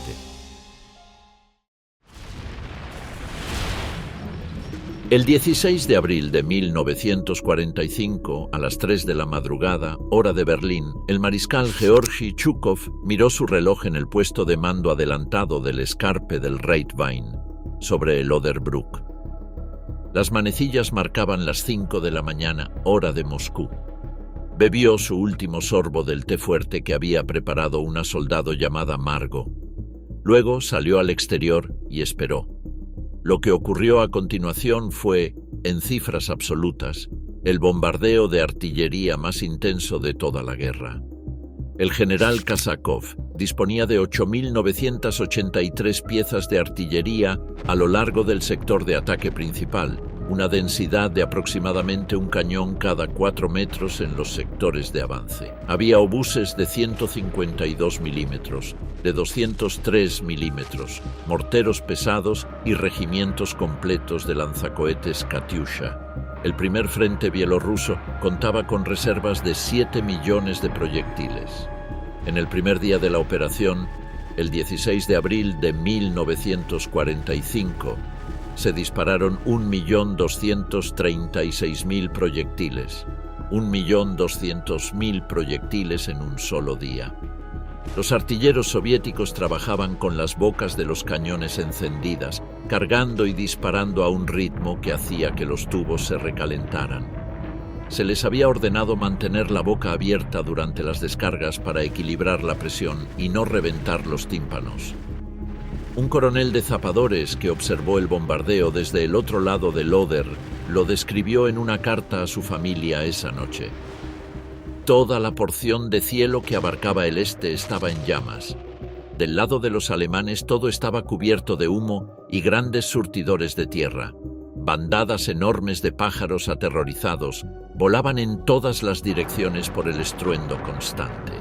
El 16 de abril de 1945, a las 3 de la madrugada, hora de Berlín, el mariscal Georgi Zhukov miró su reloj en el puesto de mando adelantado del escarpe del Reitwein, sobre el Oderbruch. Las manecillas marcaban las 5 de la mañana, hora de Moscú. Bebió su último sorbo del té fuerte que había preparado una soldado llamada Margot. Luego salió al exterior y esperó. Lo que ocurrió a continuación fue, en cifras absolutas, el bombardeo de artillería más intenso de toda la guerra. El general Kazakov disponía de 8.983 piezas de artillería a lo largo del sector de ataque principal, una densidad de aproximadamente un cañón cada 4 metros en los sectores de avance. Había obuses de 152 milímetros, de 203 milímetros, morteros pesados y regimientos completos de lanzacohetes Katyusha. El primer frente bielorruso contaba con reservas de 7 millones de proyectiles. En el primer día de la operación, el 16 de abril de 1945, se dispararon 1.236.000 proyectiles, 1.200.000 proyectiles en un solo día. Los artilleros soviéticos trabajaban con las bocas de los cañones encendidas, cargando y disparando a un ritmo que hacía que los tubos se recalentaran. Se les había ordenado mantener la boca abierta durante las descargas para equilibrar la presión y no reventar los tímpanos. Un coronel de zapadores que observó el bombardeo desde el otro lado del Oder lo describió en una carta a su familia esa noche. Toda la porción de cielo que abarcaba el este estaba en llamas. Del lado de los alemanes todo estaba cubierto de humo y grandes surtidores de tierra. Bandadas enormes de pájaros aterrorizados volaban en todas las direcciones por el estruendo constante.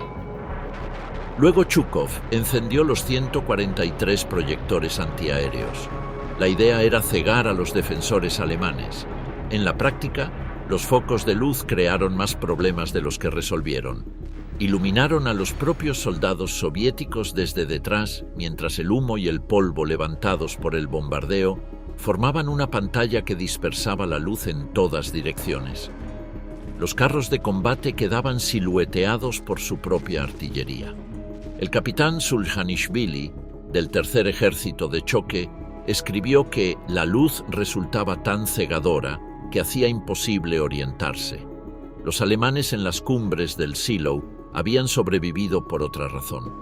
Luego Zhukov encendió los 143 proyectores antiaéreos. La idea era cegar a los defensores alemanes. En la práctica, los focos de luz crearon más problemas de los que resolvieron. Iluminaron a los propios soldados soviéticos desde detrás, mientras el humo y el polvo levantados por el bombardeo formaban una pantalla que dispersaba la luz en todas direcciones. Los carros de combate quedaban silueteados por su propia artillería. El capitán Suljanishvili, del Tercer Ejército de Choque, escribió que la luz resultaba tan cegadora que hacía imposible orientarse. Los alemanes en las cumbres del Seelow habían sobrevivido por otra razón.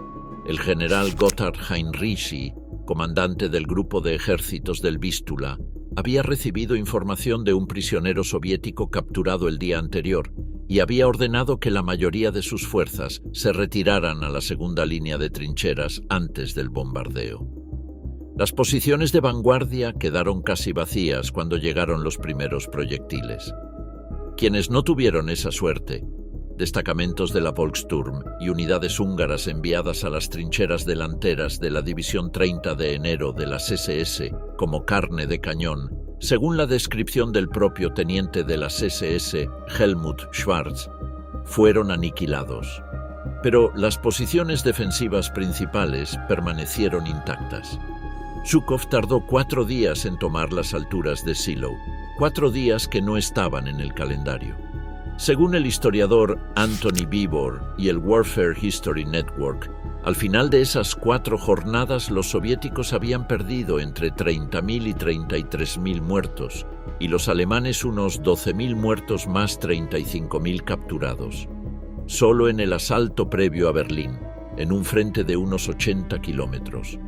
El general Gotthard Heinrichi, comandante del grupo de ejércitos del Vístula, había recibido información de un prisionero soviético capturado el día anterior y había ordenado que la mayoría de sus fuerzas se retiraran a la segunda línea de trincheras antes del bombardeo. Las posiciones de vanguardia quedaron casi vacías cuando llegaron los primeros proyectiles. Quienes no tuvieron esa suerte, destacamentos de la Volkssturm y unidades húngaras enviadas a las trincheras delanteras de la División 30 de enero de las SS como carne de cañón, según la descripción del propio teniente de las SS, Helmut Schwarz, fueron aniquilados. Pero las posiciones defensivas principales permanecieron intactas. Zhukov tardó 4 días en tomar las alturas de Seelow, 4 días que no estaban en el calendario. Según el historiador Anthony Beevor y el Warfare History Network, al final de esas 4 jornadas los soviéticos habían perdido entre 30.000 y 33.000 muertos, y los alemanes unos 12.000 muertos más 35.000 capturados. Solo en el asalto previo a Berlín, en un frente de unos 80 kilómetros.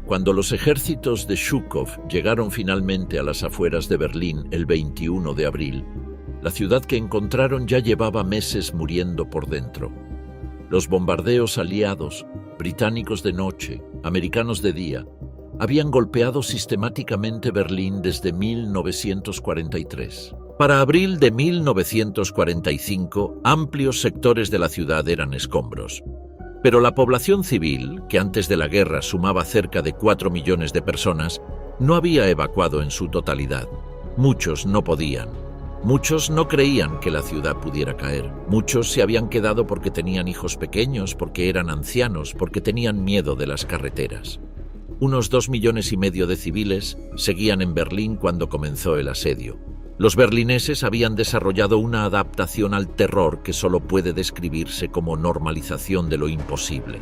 Cuando los ejércitos de Zhukov llegaron finalmente a las afueras de Berlín el 21 de abril, la ciudad que encontraron ya llevaba meses muriendo por dentro. Los bombardeos aliados, británicos de noche, americanos de día, habían golpeado sistemáticamente Berlín desde 1943. Para abril de 1945, amplios sectores de la ciudad eran escombros. Pero la población civil, que antes de la guerra sumaba cerca de 4 millones de personas, no había evacuado en su totalidad. Muchos no podían. Muchos no creían que la ciudad pudiera caer. Muchos se habían quedado porque tenían hijos pequeños, porque eran ancianos, porque tenían miedo de las carreteras. Unos 2,5 millones de civiles seguían en Berlín cuando comenzó el asedio. Los berlineses habían desarrollado una adaptación al terror que solo puede describirse como normalización de lo imposible.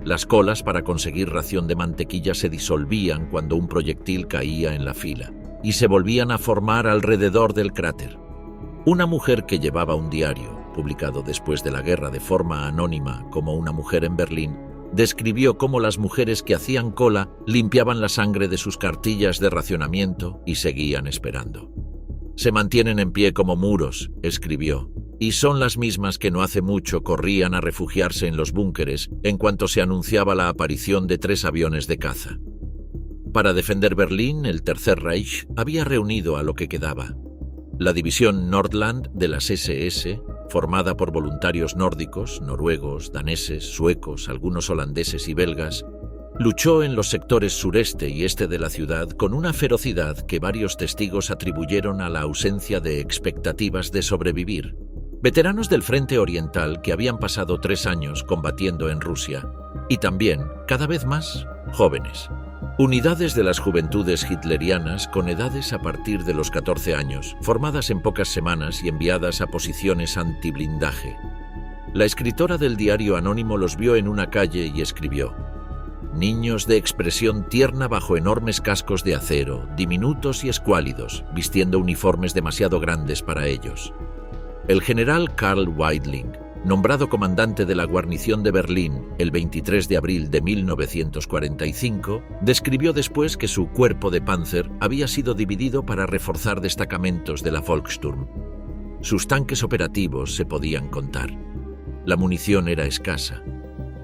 Las colas para conseguir ración de mantequilla se disolvían cuando un proyectil caía en la fila y se volvían a formar alrededor del cráter. Una mujer que llevaba un diario, publicado después de la guerra de forma anónima como Una mujer en Berlín, describió cómo las mujeres que hacían cola limpiaban la sangre de sus cartillas de racionamiento y seguían esperando. «Se mantienen en pie como muros», escribió, y son las mismas que no hace mucho corrían a refugiarse en los búnkeres en cuanto se anunciaba la aparición de 3 aviones de caza. Para defender Berlín, el Tercer Reich había reunido a lo que quedaba. La división Nordland de las SS, formada por voluntarios nórdicos, noruegos, daneses, suecos, algunos holandeses y belgas, luchó en los sectores sureste y este de la ciudad con una ferocidad que varios testigos atribuyeron a la ausencia de expectativas de sobrevivir. Veteranos del Frente Oriental que habían pasado 3 años combatiendo en Rusia, y también, cada vez más, jóvenes. Unidades de las juventudes hitlerianas con edades a partir de los 14 años, formadas en pocas semanas y enviadas a posiciones antiblindaje. La escritora del diario anónimo los vio en una calle y escribió: «Niños de expresión tierna bajo enormes cascos de acero, diminutos y escuálidos, vistiendo uniformes demasiado grandes para ellos». El general Karl Weidling, nombrado comandante de la guarnición de Berlín el 23 de abril de 1945, describió después que su cuerpo de Panzer había sido dividido para reforzar destacamentos de la Volkssturm. Sus tanques operativos se podían contar. La munición era escasa.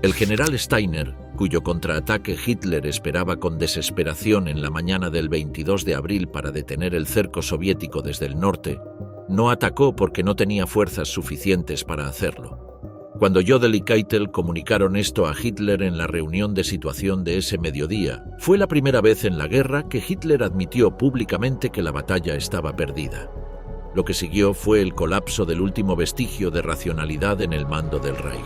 El general Steiner, cuyo contraataque Hitler esperaba con desesperación en la mañana del 22 de abril para detener el cerco soviético desde el norte, no atacó porque no tenía fuerzas suficientes para hacerlo. Cuando Jodl y Keitel comunicaron esto a Hitler en la reunión de situación de ese mediodía, fue la primera vez en la guerra que Hitler admitió públicamente que la batalla estaba perdida. Lo que siguió fue el colapso del último vestigio de racionalidad en el mando del Reich.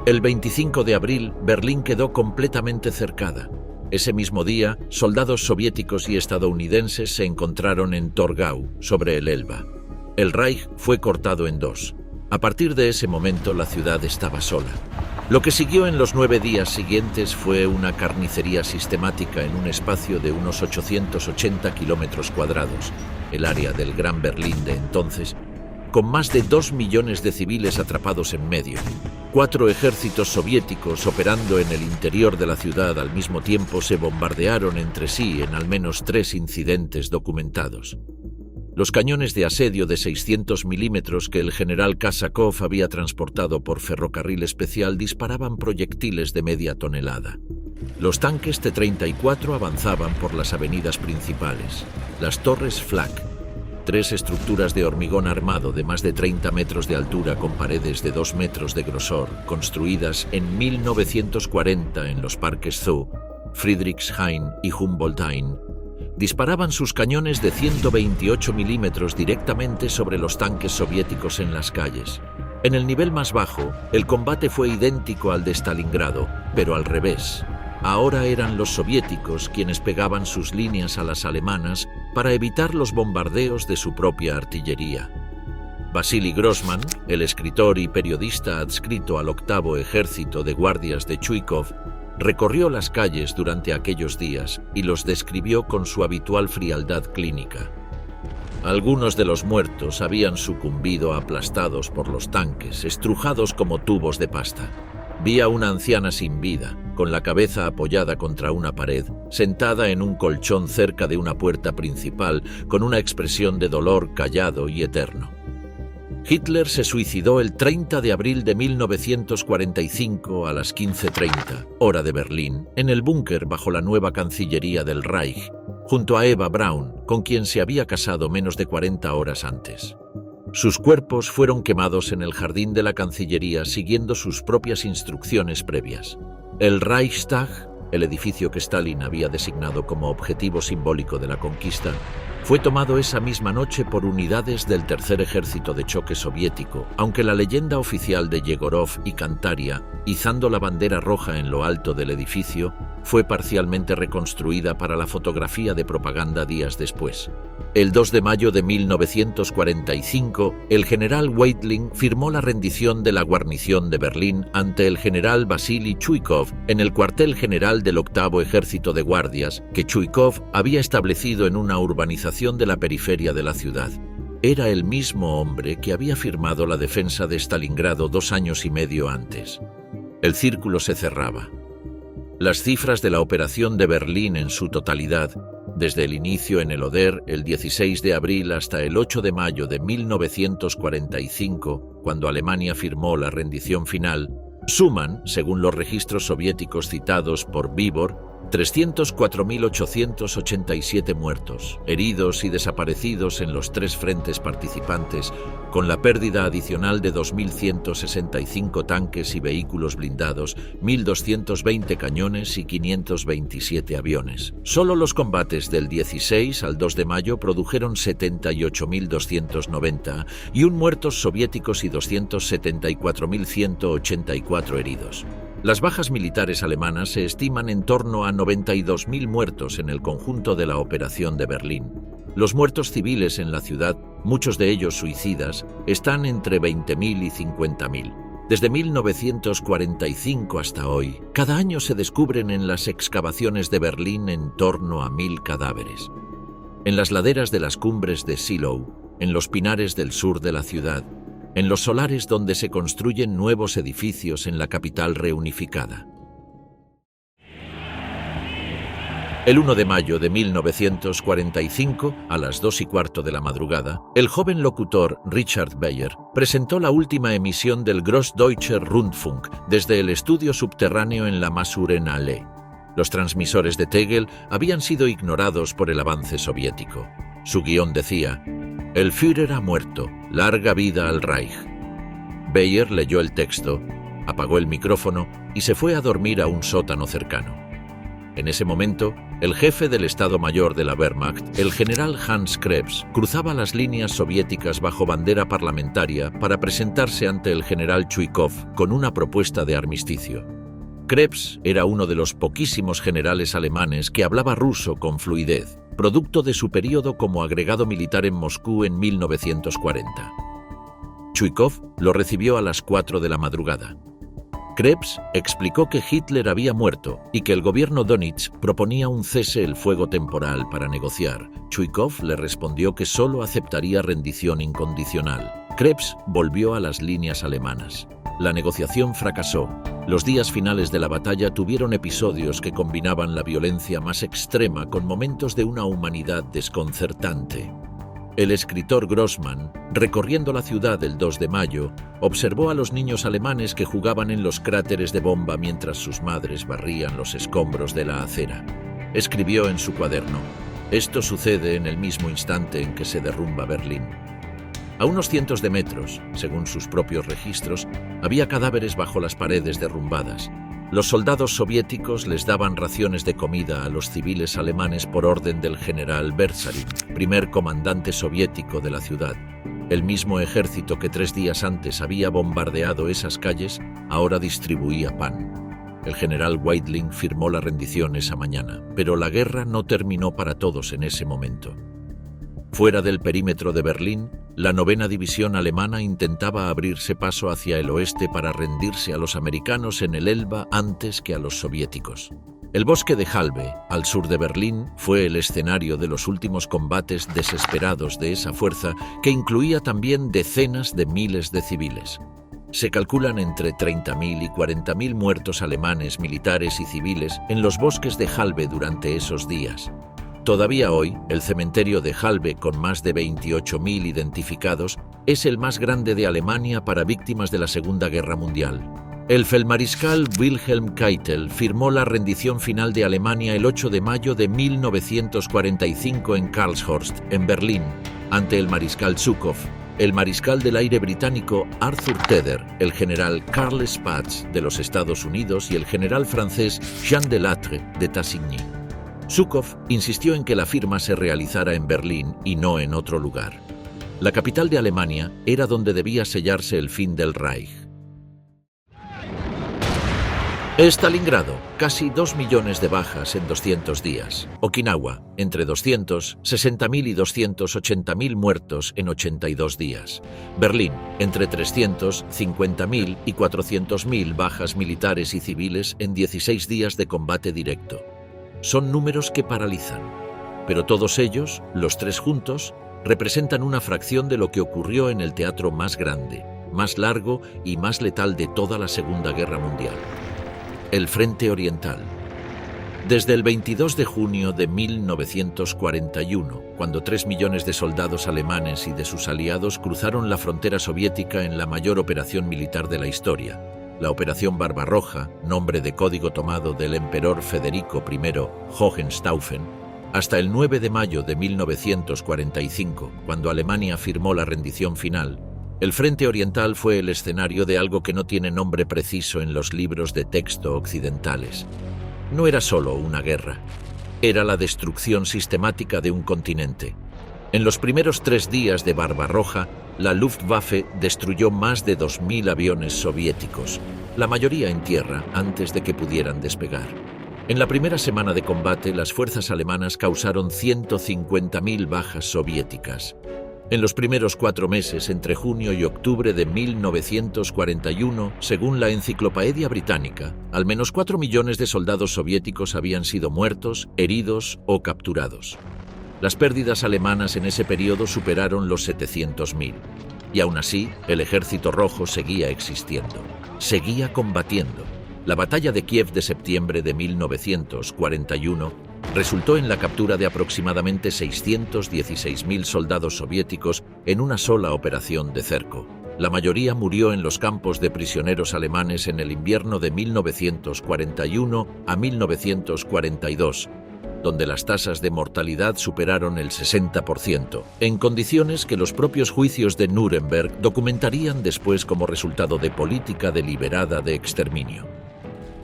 El 25 de abril, Berlín quedó completamente cercada. Ese mismo día, soldados soviéticos y estadounidenses se encontraron en Torgau, sobre el Elba. El Reich fue cortado en 2. A partir de ese momento, la ciudad estaba sola. Lo que siguió en los 9 días siguientes fue una carnicería sistemática en un espacio de unos 880 kilómetros cuadrados, el área del Gran Berlín de entonces, con más de 2 millones de civiles atrapados en medio. 4 ejércitos soviéticos operando en el interior de la ciudad al mismo tiempo se bombardearon entre sí en al menos 3 incidentes documentados. Los cañones de asedio de 600 milímetros que el general Kazakov había transportado por ferrocarril especial disparaban proyectiles de media tonelada. Los tanques T-34 avanzaban por las avenidas principales. Las torres Flak, 3 estructuras de hormigón armado de más de 30 metros de altura con paredes de 2 metros de grosor, construidas en 1940 en los parques Zoo, Friedrichshain y Humboldthain, disparaban sus cañones de 128 milímetros directamente sobre los tanques soviéticos en las calles. En el nivel más bajo, el combate fue idéntico al de Stalingrado, pero al revés. Ahora eran los soviéticos quienes pegaban sus líneas a las alemanas para evitar los bombardeos de su propia artillería. Vasily Grossman, el escritor y periodista adscrito al 8º Ejército de Guardias de Chuikov, recorrió las calles durante aquellos días y los describió con su habitual frialdad clínica. Algunos de los muertos habían sucumbido aplastados por los tanques, estrujados como tubos de pasta. Vi a una anciana sin vida, con la cabeza apoyada contra una pared, sentada en un colchón cerca de una puerta principal, con una expresión de dolor callado y eterno. Hitler se suicidó el 30 de abril de 1945 a las 15:30, hora de Berlín, en el búnker bajo la nueva Cancillería del Reich, junto a Eva Braun, con quien se había casado menos de 40 horas antes. Sus cuerpos fueron quemados en el jardín de la Cancillería siguiendo sus propias instrucciones previas. El Reichstag, el edificio que Stalin había designado como objetivo simbólico de la conquista, fue tomado esa misma noche por unidades del Tercer Ejército de Choque soviético, aunque la leyenda oficial de Yegorov y Kantaria, izando la bandera roja en lo alto del edificio, fue parcialmente reconstruida para la fotografía de propaganda días después. El 2 de mayo de 1945, el general Weidling firmó la rendición de la guarnición de Berlín ante el general Vasily Chuikov en el cuartel general del Octavo Ejército de Guardias, que Chuikov había establecido en una urbanización de la periferia de la ciudad. Era el mismo hombre que había firmado la defensa de Stalingrado 2 años y medio antes. El círculo se cerraba. Las cifras de la operación de Berlín en su totalidad, desde el inicio en el Oder el 16 de abril hasta el 8 de mayo de 1945, cuando Alemania firmó la rendición final, suman, según los registros soviéticos citados por Vibor, 304.887 muertos, heridos y desaparecidos en los 3 frentes participantes, con la pérdida adicional de 2.165 tanques y vehículos blindados, 1.220 cañones y 527 aviones. Solo los combates del 16 al 2 de mayo produjeron 78.290 y muertos soviéticos y 274.184 heridos. Las bajas militares alemanas se estiman en torno a 92.000 muertos en el conjunto de la operación de Berlín. Los muertos civiles en la ciudad, muchos de ellos suicidas, están entre 20.000 y 50.000. Desde 1945 hasta hoy, cada año se descubren en las excavaciones de Berlín en torno a 1.000 cadáveres. En las laderas de las cumbres de Ziellow, en los pinares del sur de la ciudad, en los solares donde se construyen nuevos edificios en la capital reunificada. El 1 de mayo de 1945, a las 2:15 de la madrugada, el joven locutor Richard Beyer presentó la última emisión del Großdeutscher Rundfunk desde el estudio subterráneo en la Masurenallee. Los transmisores de Tegel habían sido ignorados por el avance soviético. Su guión decía: «El Führer ha muerto, larga vida al Reich». Beyer leyó el texto, apagó el micrófono y se fue a dormir a un sótano cercano. En ese momento, el jefe del Estado Mayor de la Wehrmacht, el general Hans Krebs, cruzaba las líneas soviéticas bajo bandera parlamentaria para presentarse ante el general Chuikov con una propuesta de armisticio. Krebs era uno de los poquísimos generales alemanes que hablaba ruso con fluidez, producto de su período como agregado militar en Moscú en 1940. Chuikov lo recibió a las 4 de la madrugada. Krebs explicó que Hitler había muerto y que el gobierno Donitz proponía un cese el fuego temporal para negociar. Chuikov le respondió que solo aceptaría rendición incondicional. Krebs volvió a las líneas alemanas. La negociación fracasó. Los días finales de la batalla tuvieron episodios que combinaban la violencia más extrema con momentos de una humanidad desconcertante. El escritor Grossman, recorriendo la ciudad el 2 de mayo, observó a los niños alemanes que jugaban en los cráteres de bomba mientras sus madres barrían los escombros de la acera. Escribió en su cuaderno: «Esto sucede en el mismo instante en que se derrumba Berlín». A unos cientos de metros, según sus propios registros, había cadáveres bajo las paredes derrumbadas. Los soldados soviéticos les daban raciones de comida a los civiles alemanes por orden del general Bersarin, primer comandante soviético de la ciudad. El mismo ejército que 3 días antes había bombardeado esas calles, ahora distribuía pan. El general Weidling firmó la rendición esa mañana, pero la guerra no terminó para todos en ese momento. Fuera del perímetro de Berlín, la 9ª División alemana intentaba abrirse paso hacia el oeste para rendirse a los americanos en el Elba antes que a los soviéticos. El bosque de Halbe, al sur de Berlín, fue el escenario de los últimos combates desesperados de esa fuerza, que incluía también decenas de miles de civiles. Se calculan entre 30.000 y 40.000 muertos alemanes, militares y civiles en los bosques de Halbe durante esos días. Todavía hoy, el cementerio de Halbe, con más de 28.000 identificados, es el más grande de Alemania para víctimas de la Segunda Guerra Mundial. El feldmariscal Wilhelm Keitel firmó la rendición final de Alemania el 8 de mayo de 1945 en Karlshorst, en Berlín, ante el mariscal Zhukov, el mariscal del aire británico Arthur Tedder, el general Karl Spaatz de los Estados Unidos y el general francés Jean Delattre de Tassigny. Zhukov insistió en que la firma se realizara en Berlín y no en otro lugar. La capital de Alemania era donde debía sellarse el fin del Reich. Stalingrado, casi 2 millones de bajas en 200 días. Okinawa, entre 260.000 y 280.000 muertos en 82 días. Berlín, entre 350.000 y 400.000 bajas militares y civiles en 16 días de combate directo. Son números que paralizan, pero todos ellos, los tres juntos, representan una fracción de lo que ocurrió en el teatro más grande, más largo y más letal de toda la Segunda Guerra Mundial. El Frente Oriental. Desde el 22 de junio de 1941, cuando 3 millones de soldados alemanes y de sus aliados cruzaron la frontera soviética en la mayor operación militar de la historia, la Operación Barbarroja, nombre de código tomado del emperador Federico I Hohenstaufen, hasta el 9 de mayo de 1945, cuando Alemania firmó la rendición final, el Frente Oriental fue el escenario de algo que no tiene nombre preciso en los libros de texto occidentales. No era solo una guerra, era la destrucción sistemática de un continente. En los primeros 3 días de Barbarroja, la Luftwaffe destruyó más de 2.000 aviones soviéticos, la mayoría en tierra antes de que pudieran despegar. En la primera semana de combate, las fuerzas alemanas causaron 150.000 bajas soviéticas. En los primeros 4 meses, entre junio y octubre de 1941, según la Enciclopedia Británica, al menos 4 millones de soldados soviéticos habían sido muertos, heridos o capturados. Las pérdidas alemanas en ese periodo superaron los 700.000. Y aún así, el Ejército Rojo seguía existiendo, seguía combatiendo. La batalla de Kiev de septiembre de 1941 resultó en la captura de aproximadamente 616.000 soldados soviéticos en una sola operación de cerco. La mayoría murió en los campos de prisioneros alemanes en el invierno de 1941 a 1942, donde las tasas de mortalidad superaron el 60%, en condiciones que los propios juicios de Nuremberg documentarían después como resultado de política deliberada de exterminio.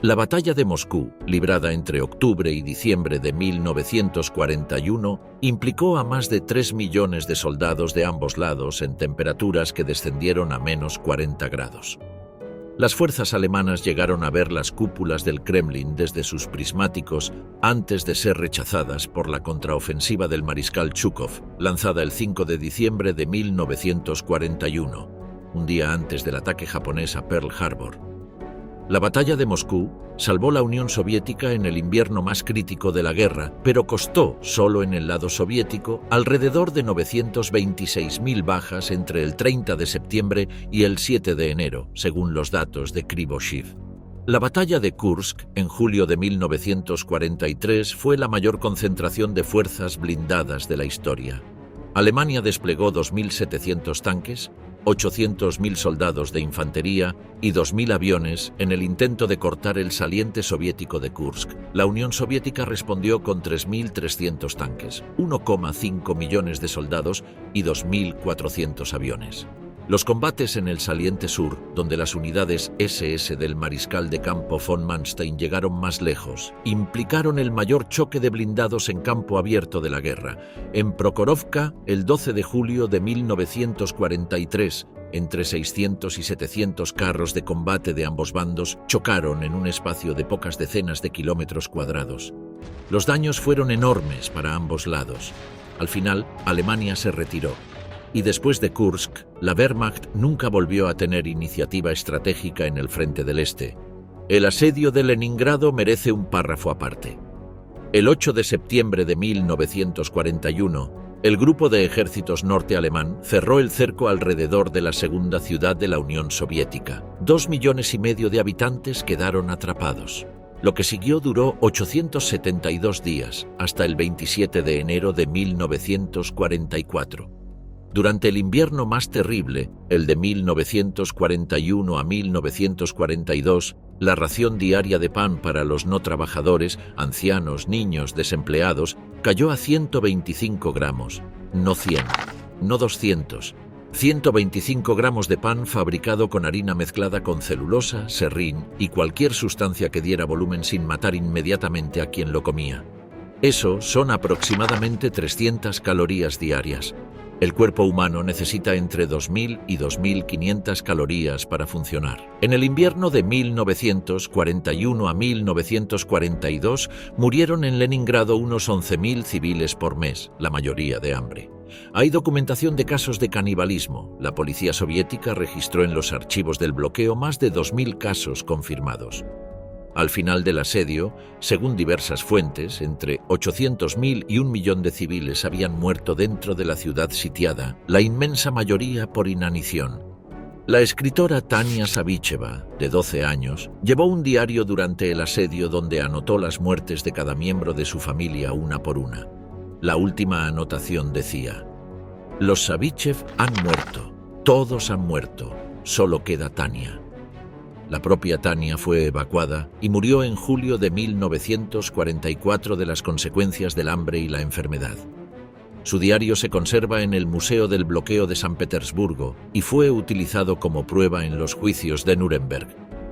La batalla de Moscú, librada entre octubre y diciembre de 1941, implicó a más de 3 millones de soldados de ambos lados en temperaturas que descendieron a menos 40 grados. Las fuerzas alemanas llegaron a ver las cúpulas del Kremlin desde sus prismáticos antes de ser rechazadas por la contraofensiva del mariscal Zhukov, lanzada el 5 de diciembre de 1941, un día antes del ataque japonés a Pearl Harbor. La batalla de Moscú salvó la Unión Soviética en el invierno más crítico de la guerra, pero costó, solo en el lado soviético, alrededor de 926.000 bajas entre el 30 de septiembre y el 7 de enero, según los datos de Krivoshev. La batalla de Kursk, en julio de 1943, fue la mayor concentración de fuerzas blindadas de la historia. Alemania desplegó 2.700 tanques, 800.000 soldados de infantería y 2.000 aviones en el intento de cortar el saliente soviético de Kursk. La Unión Soviética respondió con 3.300 tanques, 1,5 millones de soldados y 2.400 aviones. Los combates en el saliente sur, donde las unidades SS del mariscal de campo von Manstein llegaron más lejos, implicaron el mayor choque de blindados en campo abierto de la guerra. En Prokhorovka, el 12 de julio de 1943, entre 600 y 700 carros de combate de ambos bandos chocaron en un espacio de pocas decenas de kilómetros cuadrados. Los daños fueron enormes para ambos lados. Al final, Alemania se retiró. Y después de Kursk, la Wehrmacht nunca volvió a tener iniciativa estratégica en el frente del Este. El asedio de Leningrado merece un párrafo aparte. El 8 de septiembre de 1941, el grupo de ejércitos norte-alemán cerró el cerco alrededor de la segunda ciudad de la Unión Soviética. 2,5 millones de habitantes quedaron atrapados. Lo que siguió duró 872 días, hasta el 27 de enero de 1944. Durante el invierno más terrible, el de 1941 a 1942, la ración diaria de pan para los no trabajadores, ancianos, niños, desempleados, cayó a 125 gramos, no 100, no 200. 125 gramos de pan fabricado con harina mezclada con celulosa, serrín y cualquier sustancia que diera volumen sin matar inmediatamente a quien lo comía. Eso son aproximadamente 300 calorías diarias. El cuerpo humano necesita entre 2.000 y 2.500 calorías para funcionar. En el invierno de 1941 a 1942 murieron en Leningrado unos 11.000 civiles por mes, la mayoría de hambre. Hay documentación de casos de canibalismo. La policía soviética registró en los archivos del bloqueo más de 2.000 casos confirmados. Al final del asedio, según diversas fuentes, entre 800.000 y 1 millón de civiles habían muerto dentro de la ciudad sitiada, la inmensa mayoría por inanición. La escritora Tania Savicheva, de 12 años, llevó un diario durante el asedio donde anotó las muertes de cada miembro de su familia una por una. La última anotación decía: «Los Savichev han muerto, todos han muerto, solo queda Tania». La propia Tania fue evacuada y murió en julio de 1944 de las consecuencias del hambre y la enfermedad. Su diario se conserva en el Museo del Bloqueo de San Petersburgo y fue utilizado como prueba en los juicios de Nuremberg.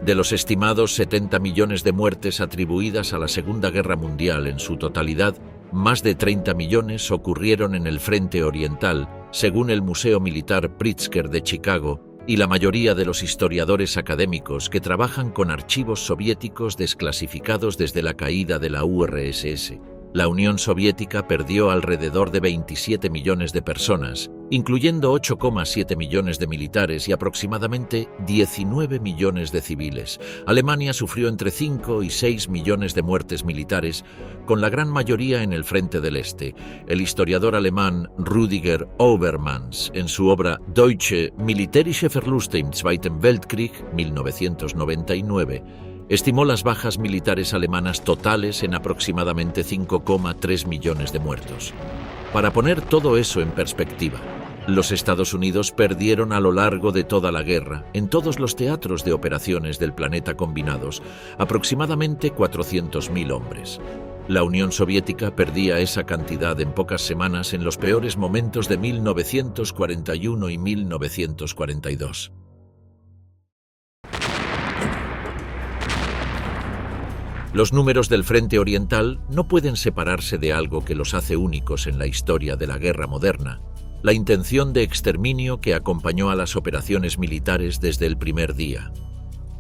De los estimados 70 millones de muertes atribuidas a la Segunda Guerra Mundial en su totalidad, más de 30 millones ocurrieron en el Frente Oriental, según el Museo Militar Pritzker de Chicago, y la mayoría de los historiadores académicos que trabajan con archivos soviéticos desclasificados desde la caída de la URSS. La Unión Soviética perdió alrededor de 27 millones de personas, incluyendo 8,7 millones de militares y aproximadamente 19 millones de civiles. Alemania sufrió entre 5 y 6 millones de muertes militares, con la gran mayoría en el Frente del Este. El historiador alemán Rüdiger Obermans, en su obra Deutsche militärische Verluste im Zweiten Weltkrieg, 1999, estimó las bajas militares alemanas totales en aproximadamente 5,3 millones de muertos. Para poner todo eso en perspectiva, los Estados Unidos perdieron a lo largo de toda la guerra, en todos los teatros de operaciones del planeta combinados, aproximadamente 400.000 hombres. La Unión Soviética perdía esa cantidad en pocas semanas en los peores momentos de 1941 y 1942. Los números del Frente Oriental no pueden separarse de algo que los hace únicos en la historia de la guerra moderna: la intención de exterminio que acompañó a las operaciones militares desde el primer día.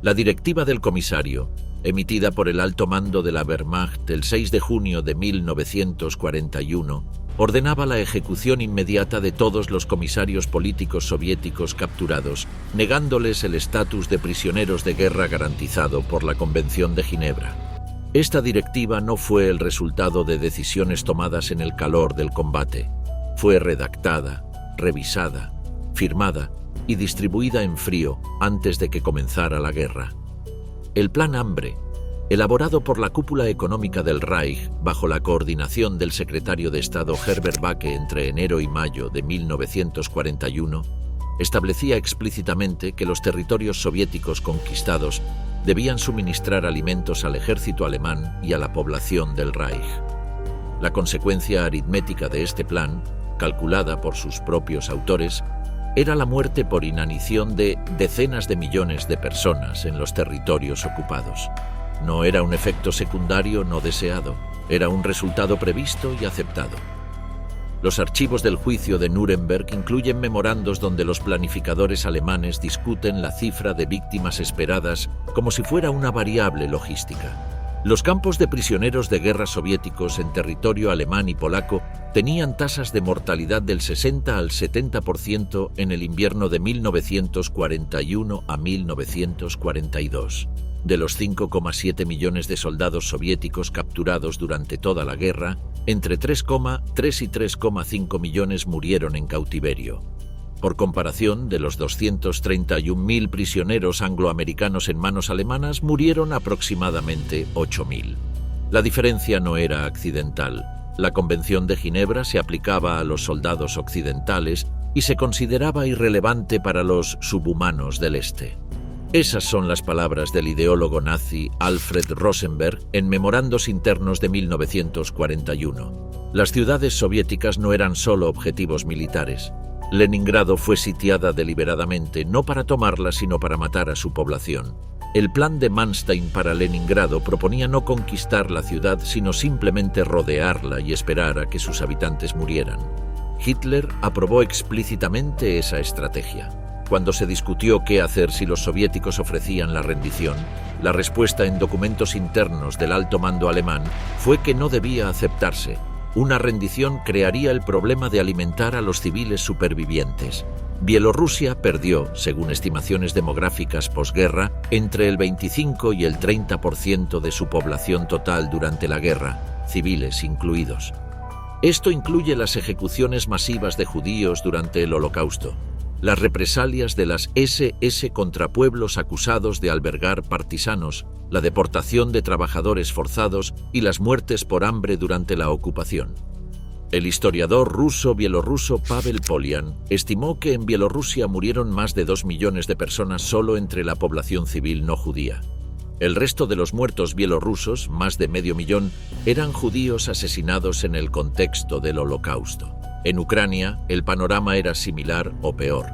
La directiva del comisario, emitida por el alto mando de la Wehrmacht el 6 de junio de 1941, ordenaba la ejecución inmediata de todos los comisarios políticos soviéticos capturados, negándoles el estatus de prisioneros de guerra garantizado por la Convención de Ginebra. Esta directiva no fue el resultado de decisiones tomadas en el calor del combate. Fue redactada, revisada, firmada y distribuida en frío antes de que comenzara la guerra. El Plan Hambre, elaborado por la cúpula económica del Reich bajo la coordinación del secretario de Estado Herbert Backe entre enero y mayo de 1941, establecía explícitamente que los territorios soviéticos conquistados debían suministrar alimentos al ejército alemán y a la población del Reich. La consecuencia aritmética de este plan, calculada por sus propios autores, era la muerte por inanición de decenas de millones de personas en los territorios ocupados. No era un efecto secundario no deseado, era un resultado previsto y aceptado. Los archivos del juicio de Nuremberg incluyen memorandos donde los planificadores alemanes discuten la cifra de víctimas esperadas como si fuera una variable logística. Los campos de prisioneros de guerra soviéticos en territorio alemán y polaco tenían tasas de mortalidad del 60 al 70% en el invierno de 1941 a 1942. De los 5,7 millones de soldados soviéticos capturados durante toda la guerra, entre 3,3 y 3,5 millones murieron en cautiverio. Por comparación, de los 231.000 prisioneros angloamericanos en manos alemanas, murieron aproximadamente 8.000. La diferencia no era accidental. La Convención de Ginebra se aplicaba a los soldados occidentales y se consideraba irrelevante para los subhumanos del Este. Esas son las palabras del ideólogo nazi Alfred Rosenberg en Memorandos Internos de 1941. Las ciudades soviéticas no eran solo objetivos militares. Leningrado fue sitiada deliberadamente, no para tomarla, sino para matar a su población. El plan de Manstein para Leningrado proponía no conquistar la ciudad, sino simplemente rodearla y esperar a que sus habitantes murieran. Hitler aprobó explícitamente esa estrategia. Cuando se discutió qué hacer si los soviéticos ofrecían la rendición, la respuesta en documentos internos del alto mando alemán fue que no debía aceptarse. Una rendición crearía el problema de alimentar a los civiles supervivientes. Bielorrusia perdió, según estimaciones demográficas posguerra, entre el 25 y el 30% de su población total durante la guerra, civiles incluidos. Esto incluye las ejecuciones masivas de judíos durante el Holocausto, las represalias de las SS contra pueblos acusados de albergar partisanos, la deportación de trabajadores forzados y las muertes por hambre durante la ocupación. El historiador ruso-bielorruso Pavel Polian estimó que en Bielorrusia murieron más de 2 millones de personas solo entre la población civil no judía. El resto de los muertos bielorrusos, más de medio millón, eran judíos asesinados en el contexto del Holocausto. En Ucrania, el panorama era similar o peor.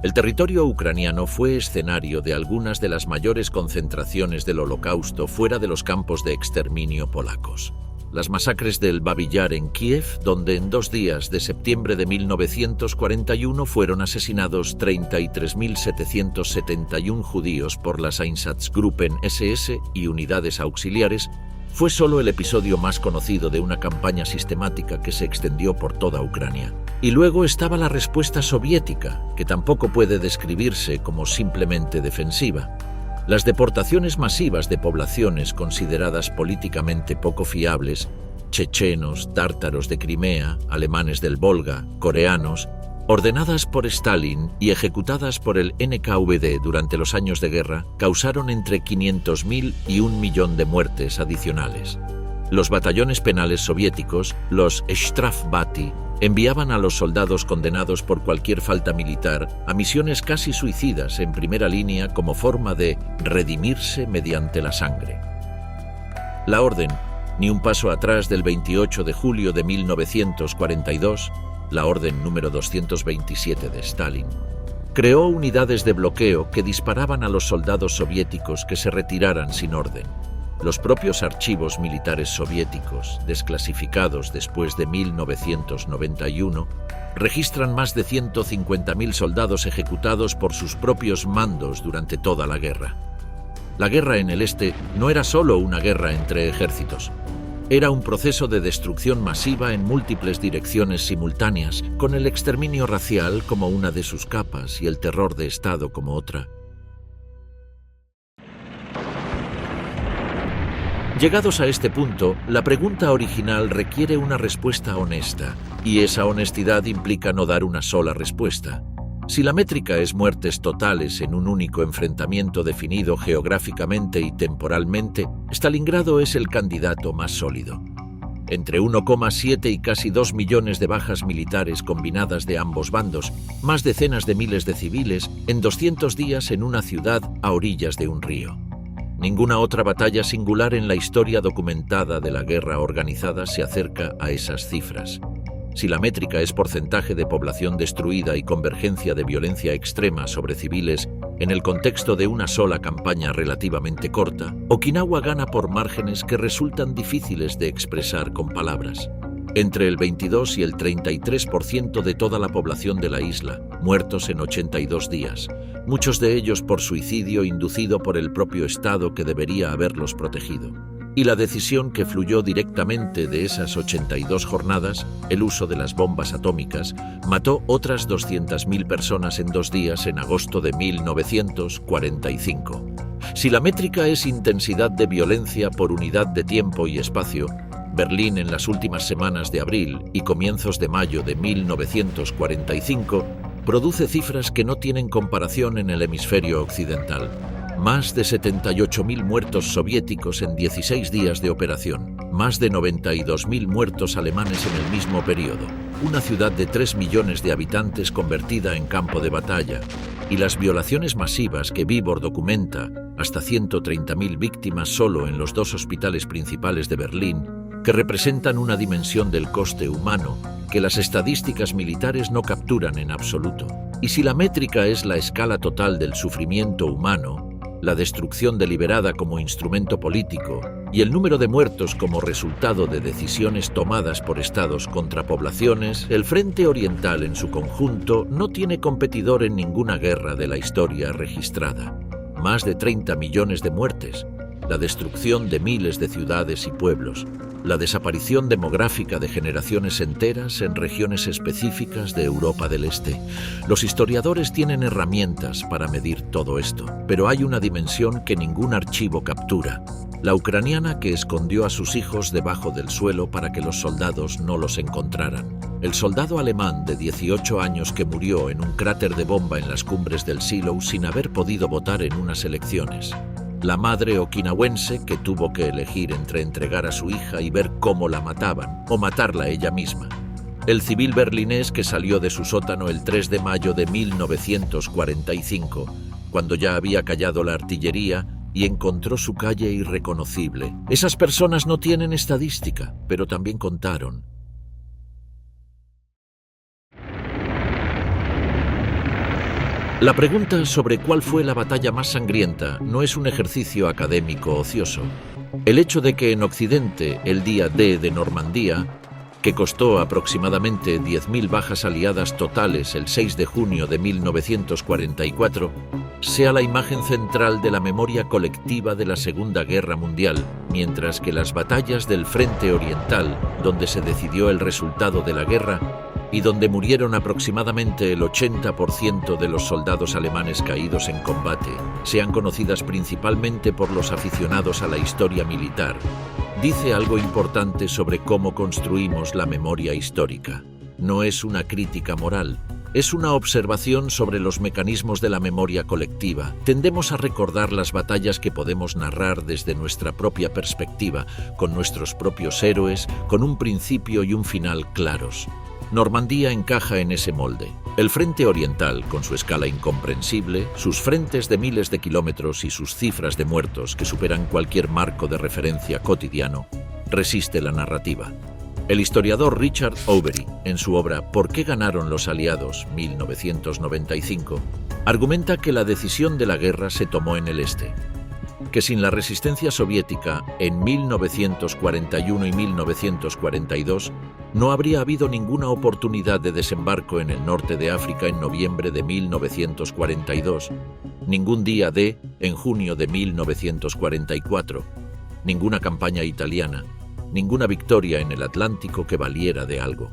El territorio ucraniano fue escenario de algunas de las mayores concentraciones del Holocausto fuera de los campos de exterminio polacos. Las masacres del Babi Yar en Kiev, donde en 2 días de septiembre de 1941 fueron asesinados 33.771 judíos por las Einsatzgruppen SS y unidades auxiliares, fue solo el episodio más conocido de una campaña sistemática que se extendió por toda Ucrania. Y luego estaba la respuesta soviética, que tampoco puede describirse como simplemente defensiva. Las deportaciones masivas de poblaciones consideradas políticamente poco fiables, chechenos, tártaros de Crimea, alemanes del Volga, coreanos, ordenadas por Stalin y ejecutadas por el NKVD durante los años de guerra, causaron entre 500.000 y 1 millón de muertes adicionales. Los batallones penales soviéticos, los Strafbati, enviaban a los soldados condenados por cualquier falta militar a misiones casi suicidas en primera línea como forma de redimirse mediante la sangre. La orden, ni un paso atrás del 28 de julio de 1942, la orden número 227 de Stalin, creó unidades de bloqueo que disparaban a los soldados soviéticos que se retiraran sin orden. Los propios archivos militares soviéticos, desclasificados después de 1991, registran más de 150.000 soldados ejecutados por sus propios mandos durante toda la guerra. La guerra en el Este no era solo una guerra entre ejércitos. Era un proceso de destrucción masiva en múltiples direcciones simultáneas, con el exterminio racial como una de sus capas y el terror de Estado como otra. Llegados a este punto, la pregunta original requiere una respuesta honesta, y esa honestidad implica no dar una sola respuesta. Si la métrica es muertes totales en un único enfrentamiento definido geográficamente y temporalmente, Stalingrado es el candidato más sólido. Entre 1,7 y casi 2 millones de bajas militares combinadas de ambos bandos, más decenas de miles de civiles en 200 días en una ciudad a orillas de un río. Ninguna otra batalla singular en la historia documentada de la guerra organizada se acerca a esas cifras. Si la métrica es porcentaje de población destruida y convergencia de violencia extrema sobre civiles en el contexto de una sola campaña relativamente corta, Okinawa gana por márgenes que resultan difíciles de expresar con palabras. Entre el 22 y el 33% de toda la población de la isla, muertos en 82 días, muchos de ellos por suicidio inducido por el propio Estado que debería haberlos protegido. Y la decisión que fluyó directamente de esas 82 jornadas, el uso de las bombas atómicas, mató otras 200.000 personas en 2 días en agosto de 1945. Si la métrica es intensidad de violencia por unidad de tiempo y espacio, Berlín en las últimas semanas de abril y comienzos de mayo de 1945 produce cifras que no tienen comparación en el hemisferio occidental. Más de 78.000 muertos soviéticos en 16 días de operación, Más de 92.000 muertos alemanes en el mismo periodo. Una ciudad de 3 millones de habitantes convertida en campo de batalla. Y las violaciones masivas que Bieber documenta, hasta 130.000 víctimas solo en los 2 hospitales principales de Berlín, que representan una dimensión del coste humano que las estadísticas militares no capturan en absoluto. Y si la métrica es la escala total del sufrimiento humano, la destrucción deliberada como instrumento político y el número de muertos como resultado de decisiones tomadas por estados contra poblaciones, el Frente Oriental en su conjunto no tiene competidor en ninguna guerra de la historia registrada. Más de 30 millones de muertes, la destrucción de miles de ciudades y pueblos, la desaparición demográfica de generaciones enteras en regiones específicas de Europa del Este. Los historiadores tienen herramientas para medir todo esto, pero hay una dimensión que ningún archivo captura: la ucraniana que escondió a sus hijos debajo del suelo para que los soldados no los encontraran. El soldado alemán de 18 años que murió en un cráter de bomba en las cumbres del Silo sin haber podido votar en unas elecciones. La madre okinawense que tuvo que elegir entre entregar a su hija y ver cómo la mataban, o matarla ella misma. El civil berlinés que salió de su sótano el 3 de mayo de 1945, cuando ya había callado la artillería y encontró su calle irreconocible. Esas personas no tienen estadística, pero también contaron. La pregunta sobre cuál fue la batalla más sangrienta no es un ejercicio académico ocioso. El hecho de que en Occidente el día D de Normandía, que costó aproximadamente 10.000 bajas aliadas totales el 6 de junio de 1944, sea la imagen central de la memoria colectiva de la Segunda Guerra Mundial, mientras que las batallas del Frente Oriental, donde se decidió el resultado de la guerra, y donde murieron aproximadamente el 80% de los soldados alemanes caídos en combate, sean conocidas principalmente por los aficionados a la historia militar, dice algo importante sobre cómo construimos la memoria histórica. No es una crítica moral, es una observación sobre los mecanismos de la memoria colectiva. Tendemos a recordar las batallas que podemos narrar desde nuestra propia perspectiva, con nuestros propios héroes, con un principio y un final claros. Normandía encaja en ese molde. El Frente Oriental, con su escala incomprensible, sus frentes de miles de kilómetros y sus cifras de muertos que superan cualquier marco de referencia cotidiano, resiste la narrativa. El historiador Richard Overy, en su obra ¿Por qué ganaron los aliados? 1995, argumenta que la decisión de la guerra se tomó en el este, que sin la resistencia soviética en 1941 y 1942 no habría habido ninguna oportunidad de desembarco en el norte de África en noviembre de 1942, ningún día D en junio de 1944, ninguna campaña italiana, ninguna victoria en el Atlántico que valiera de algo.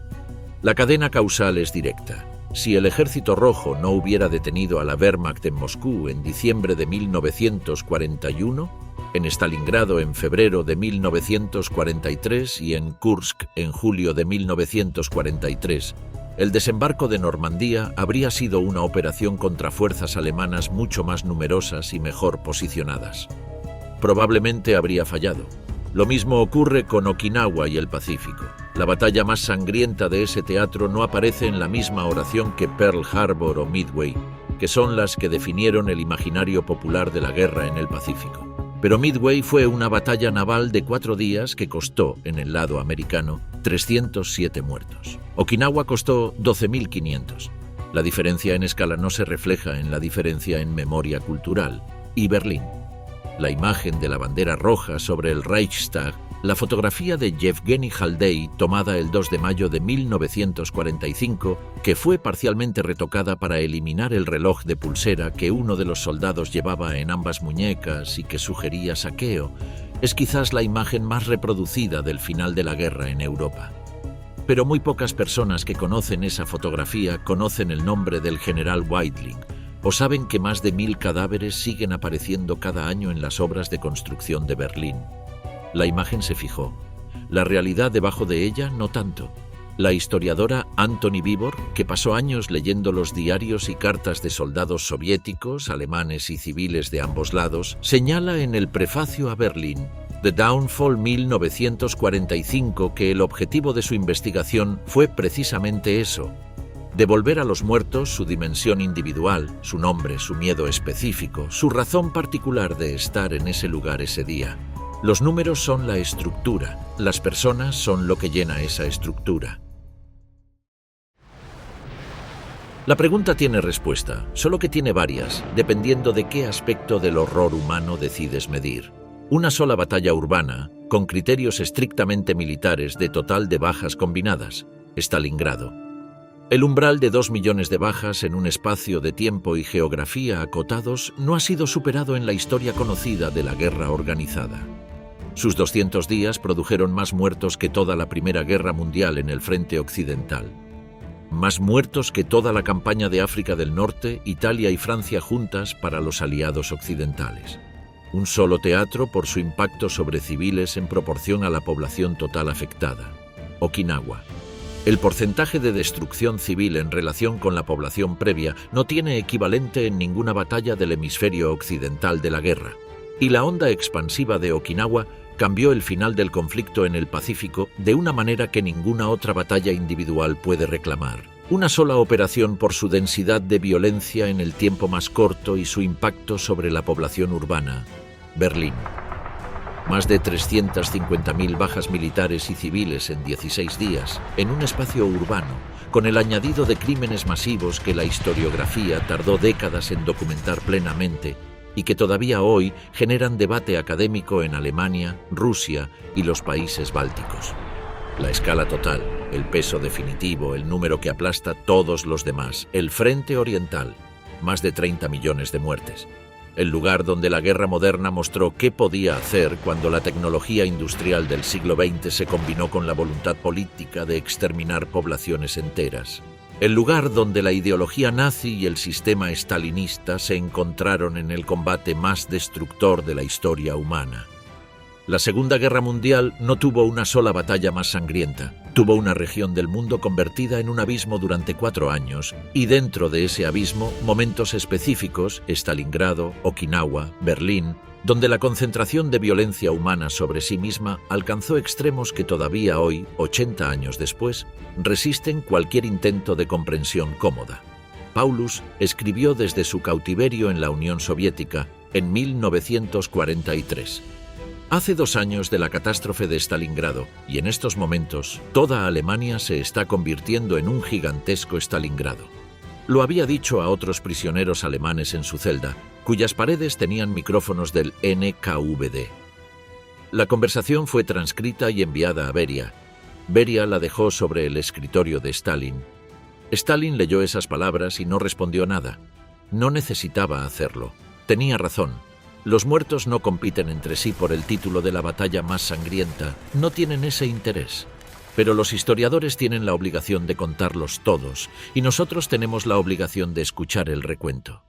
La cadena causal es directa. Si el Ejército Rojo no hubiera detenido a la Wehrmacht en Moscú en diciembre de 1941, en Stalingrado en febrero de 1943 y en Kursk en julio de 1943, el desembarco de Normandía habría sido una operación contra fuerzas alemanas mucho más numerosas y mejor posicionadas. Probablemente habría fallado. Lo mismo ocurre con Okinawa y el Pacífico. La batalla más sangrienta de ese teatro no aparece en la misma oración que Pearl Harbor o Midway, que son las que definieron el imaginario popular de la guerra en el Pacífico. Pero Midway fue una batalla naval de 4 días que costó, en el lado americano, 307 muertos. Okinawa costó 12.500. La diferencia en escala no se refleja en la diferencia en memoria cultural. Y Berlín. La imagen de la bandera roja sobre el Reichstag, la fotografía de Yevgeny Haldei tomada el 2 de mayo de 1945, que fue parcialmente retocada para eliminar el reloj de pulsera que uno de los soldados llevaba en ambas muñecas y que sugería saqueo, es quizás la imagen más reproducida del final de la guerra en Europa. Pero muy pocas personas que conocen esa fotografía conocen el nombre del general Weidling, o saben que más de 1.000 cadáveres siguen apareciendo cada año en las obras de construcción de Berlín. La imagen se fijó. La realidad debajo de ella no tanto. La historiadora Antony Bieber, que pasó años leyendo los diarios y cartas de soldados soviéticos, alemanes y civiles de ambos lados, señala en el prefacio a Berlín: The Downfall 1945, que el objetivo de su investigación fue precisamente eso: devolver a los muertos su dimensión individual, su nombre, su miedo específico, su razón particular de estar en ese lugar ese día. Los números son la estructura, las personas son lo que llena esa estructura. La pregunta tiene respuesta, solo que tiene varias, dependiendo de qué aspecto del horror humano decides medir. Una sola batalla urbana, con criterios estrictamente militares de total de bajas combinadas, Stalingrado. El umbral de 2 millones de bajas en un espacio de tiempo y geografía acotados no ha sido superado en la historia conocida de la guerra organizada. Sus 200 días produjeron más muertos que toda la Primera Guerra Mundial en el frente occidental. Más muertos que toda la campaña de África del Norte, Italia y Francia juntas para los aliados occidentales. Un solo teatro por su impacto sobre civiles en proporción a la población total afectada. Okinawa. El porcentaje de destrucción civil en relación con la población previa no tiene equivalente en ninguna batalla del hemisferio occidental de la guerra. Y la onda expansiva de Okinawa cambió el final del conflicto en el Pacífico de una manera que ninguna otra batalla individual puede reclamar. Una sola operación por su densidad de violencia en el tiempo más corto y su impacto sobre la población urbana. Berlín. Más de 350.000 bajas militares y civiles en 16 días, en un espacio urbano, con el añadido de crímenes masivos que la historiografía tardó décadas en documentar plenamente y que todavía hoy generan debate académico en Alemania, Rusia y los países bálticos. La escala total, el peso definitivo, el número que aplasta todos los demás, el frente oriental, más de 30 millones de muertes. El lugar donde la guerra moderna mostró qué podía hacer cuando la tecnología industrial del siglo XX se combinó con la voluntad política de exterminar poblaciones enteras. El lugar donde la ideología nazi y el sistema estalinista se encontraron en el combate más destructor de la historia humana. La Segunda Guerra Mundial no tuvo una sola batalla más sangrienta. Tuvo una región del mundo convertida en un abismo durante 4 años, y dentro de ese abismo, momentos específicos, Stalingrado, Okinawa, Berlín, donde la concentración de violencia humana sobre sí misma alcanzó extremos que todavía hoy, 80 años después, resisten cualquier intento de comprensión cómoda. Paulus escribió desde su cautiverio en la Unión Soviética en 1943. Hace 2 años de la catástrofe de Stalingrado, y en estos momentos, toda Alemania se está convirtiendo en un gigantesco Stalingrado. Lo había dicho a otros prisioneros alemanes en su celda, cuyas paredes tenían micrófonos del NKVD. La conversación fue transcrita y enviada a Beria. Beria la dejó sobre el escritorio de Stalin. Stalin leyó esas palabras y no respondió nada. No necesitaba hacerlo. Tenía razón. Los muertos no compiten entre sí por el título de la batalla más sangrienta, no tienen ese interés. Pero los historiadores tienen la obligación de contarlos todos, y nosotros tenemos la obligación de escuchar el recuento.